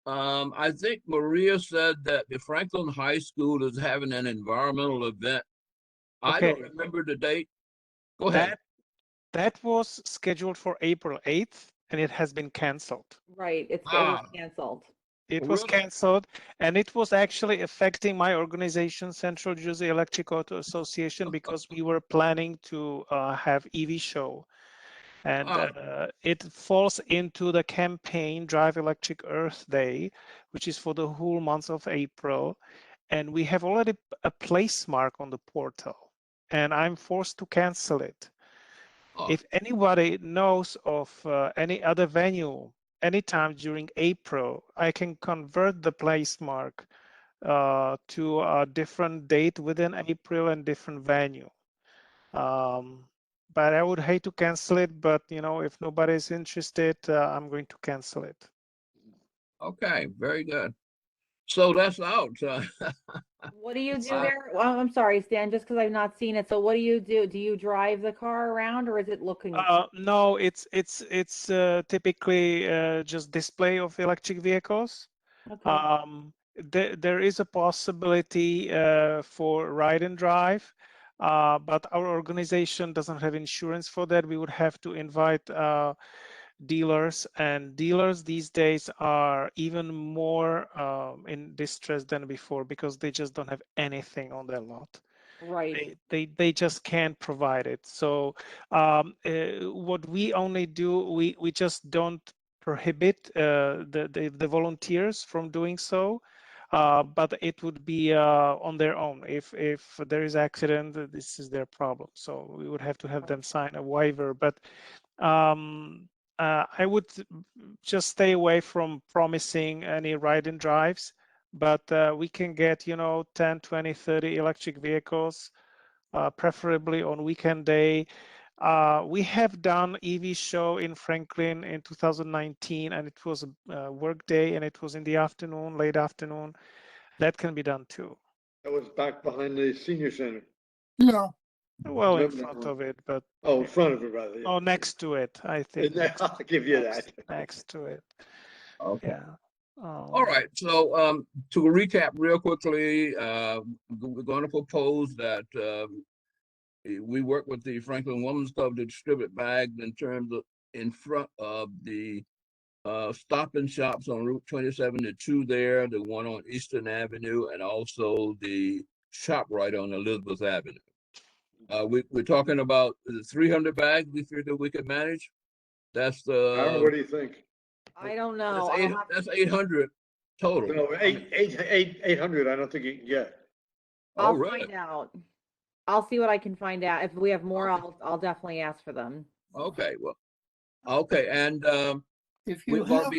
I think Maria said that the Franklin High School is having an environmental event. I Okay. don't remember the date. Go ahead. That was scheduled for April 8th, and it has been canceled. Right, it was canceled. It was Really? canceled, and it was actually affecting my organization, Central Jersey Electric Auto Association, because we were planning to have EV show. And it falls into the campaign Drive Electric Earth Day, which is for the whole month of April. And we have already a place mark on the portal, and I'm forced to cancel it. If anybody knows of any other venue anytime during April, I can convert the place mark to a different date within April and different venue. But I would hate to cancel it, but if nobody's interested, I'm going to cancel it. Okay, very good. So that's out. What do you do there? Well, I'm sorry, Stan, just because I've not seen it. So what do you do? Do you drive the car around, or is it looking? No, it's typically just display of electric vehicles. Okay. There is a possibility for ride and drive, but our organization doesn't have insurance for that. We would have to invite dealers, and dealers these days are even more in distress than before because they just don't have anything on their lot. Right. They just can't provide it. So what we only do, we just don't prohibit the volunteers from doing so. but it would be on their own. If there is accident, this is their problem. So we would have to have them sign a waiver. But I would just stay away from promising any ride-in drives. But we can get 10, 20, 30 electric vehicles, preferably on weekend day. We have done EV show in Franklin in 2019, and it was a work day, and it was in the afternoon, late afternoon. That can be done too. That was back behind the senior center. Yeah, Well, in Remember that front one? of it, but Oh, in front of it rather. Yeah. oh, next to it, I think. I'll give you that. Next to it. Okay. Yeah. All right. So to recap real quickly, we're going to propose that we work with the Franklin Women's Club to distribute bags in terms of in front of the Stop and Shops on Route 27, the two there, the one on Eastern Avenue, and also the shop right on Elizabeth Avenue. We're talking about the 300 bags we figured we could manage. That's the. What do you think? I don't know. That's 800 total. No, 800. I don't think you can get. I'll find out. I'll see what I can find out. If we have more, I'll definitely ask for them. Okay, well, okay, and if you we're going have,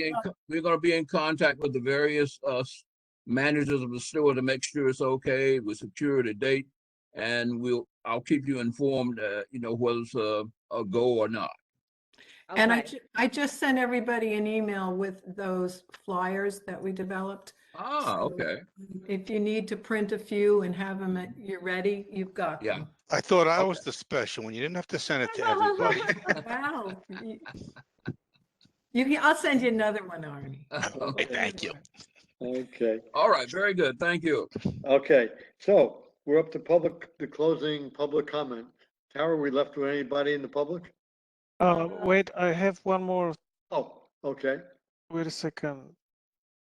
to be in contact with the various managers of the store to make sure it's okay. We'll secure the date, and I'll keep you informed. Whether it's a go or not. Okay. And I just sent everybody an email with those flyers that we developed. Ah, So okay. if you need to print a few and have them you're ready, you've got Yeah. them. I thought I was the special one. You didn't have to send it to everybody. Wow. I'll send you another one, Arnie. Okay, thank you. Okay. All right, very good. Thank you. Okay. So we're up to the closing public comment. Tara, we left with anybody in the public? Wait, I have one more. Oh, okay. Wait a second.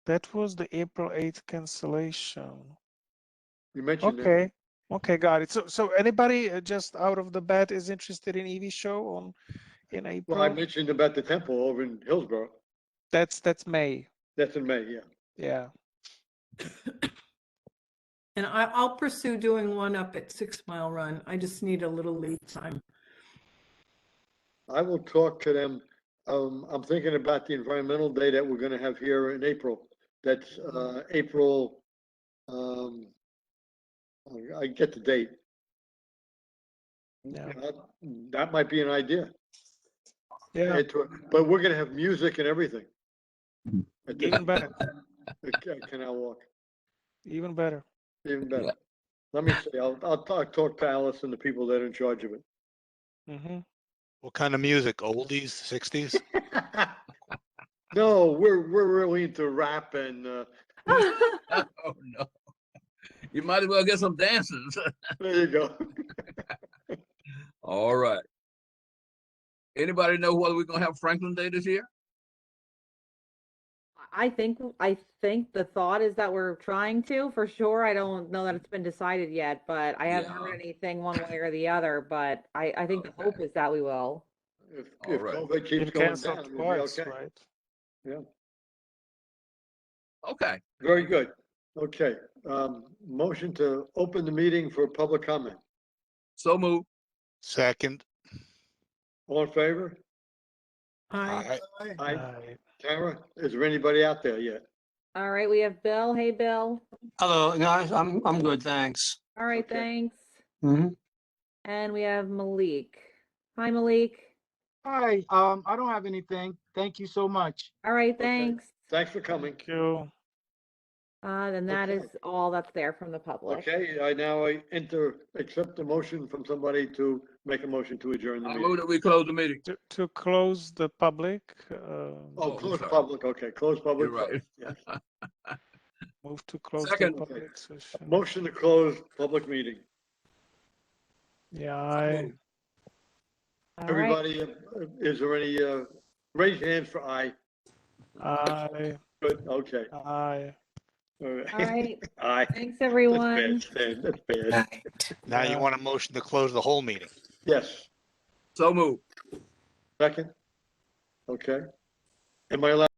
That was the April 8th cancellation. You mentioned it. Okay. Okay, got it. So anybody just out of the bat is interested in EV show in April? Well, I mentioned about the temple over in Hillsborough. That's May. That's in May, yeah. Yeah. And I'll pursue doing one up at 6 Mile Run. I just need a little lead time. I will talk to them. I'm thinking about the environmental day that we're going to have here in April. That's April. I get the date. Yeah. That might be an idea. Yeah. But we're going to have music and everything. Even better. Canal Walk. Even better. Even better. Let me see. I'll talk to Alice and the people that are in charge of it. Mm-hmm. What kind of music? Oldies, 60s? No, we're really into rap and. Oh no! You might as well get some dancers. There you go. All right. Anybody know whether we're gonna have Franklin Day this year? I think the thought is that we're trying to, for sure. I don't know that it's been decided yet, but I haven't heard anything one way or the other. But I think the hope is that we will. If right. COVID keeps Been going canceled down, we'll be twice, okay. right? Yeah. Okay. Very good. Okay. Motion to open the meeting for public comment. So move. Second. All in favor? Aye. Aye. Tara, is there anybody out there yet? All right, we have Bill. Hey, Bill. Hello, guys. I'm good, thanks. All right, Okay. thanks. Hmm. And we have Malik. Hi, Malik. Hi, I don't have anything. Thank you so much. All right, Okay. thanks. Thanks for coming. Thank you. Then that Okay. is all that's there from the public. Okay, I accept the motion from somebody to make a motion to adjourn the I move meeting. that we close the meeting. To close the public, Oh, I'm close sorry. public, okay, close public. You're right. Yes. move to close the Second. public session. Motion to close public meeting. Yeah, All right. Everybody, is there any, raise your hands for aye? Aye. Good, okay. Aye. All right. All right. Aye. Thanks, everyone. That's bad, That's bad. Now you Yeah. want a motion to close the whole meeting. Yes, So move. second? Okay. Am I allowed?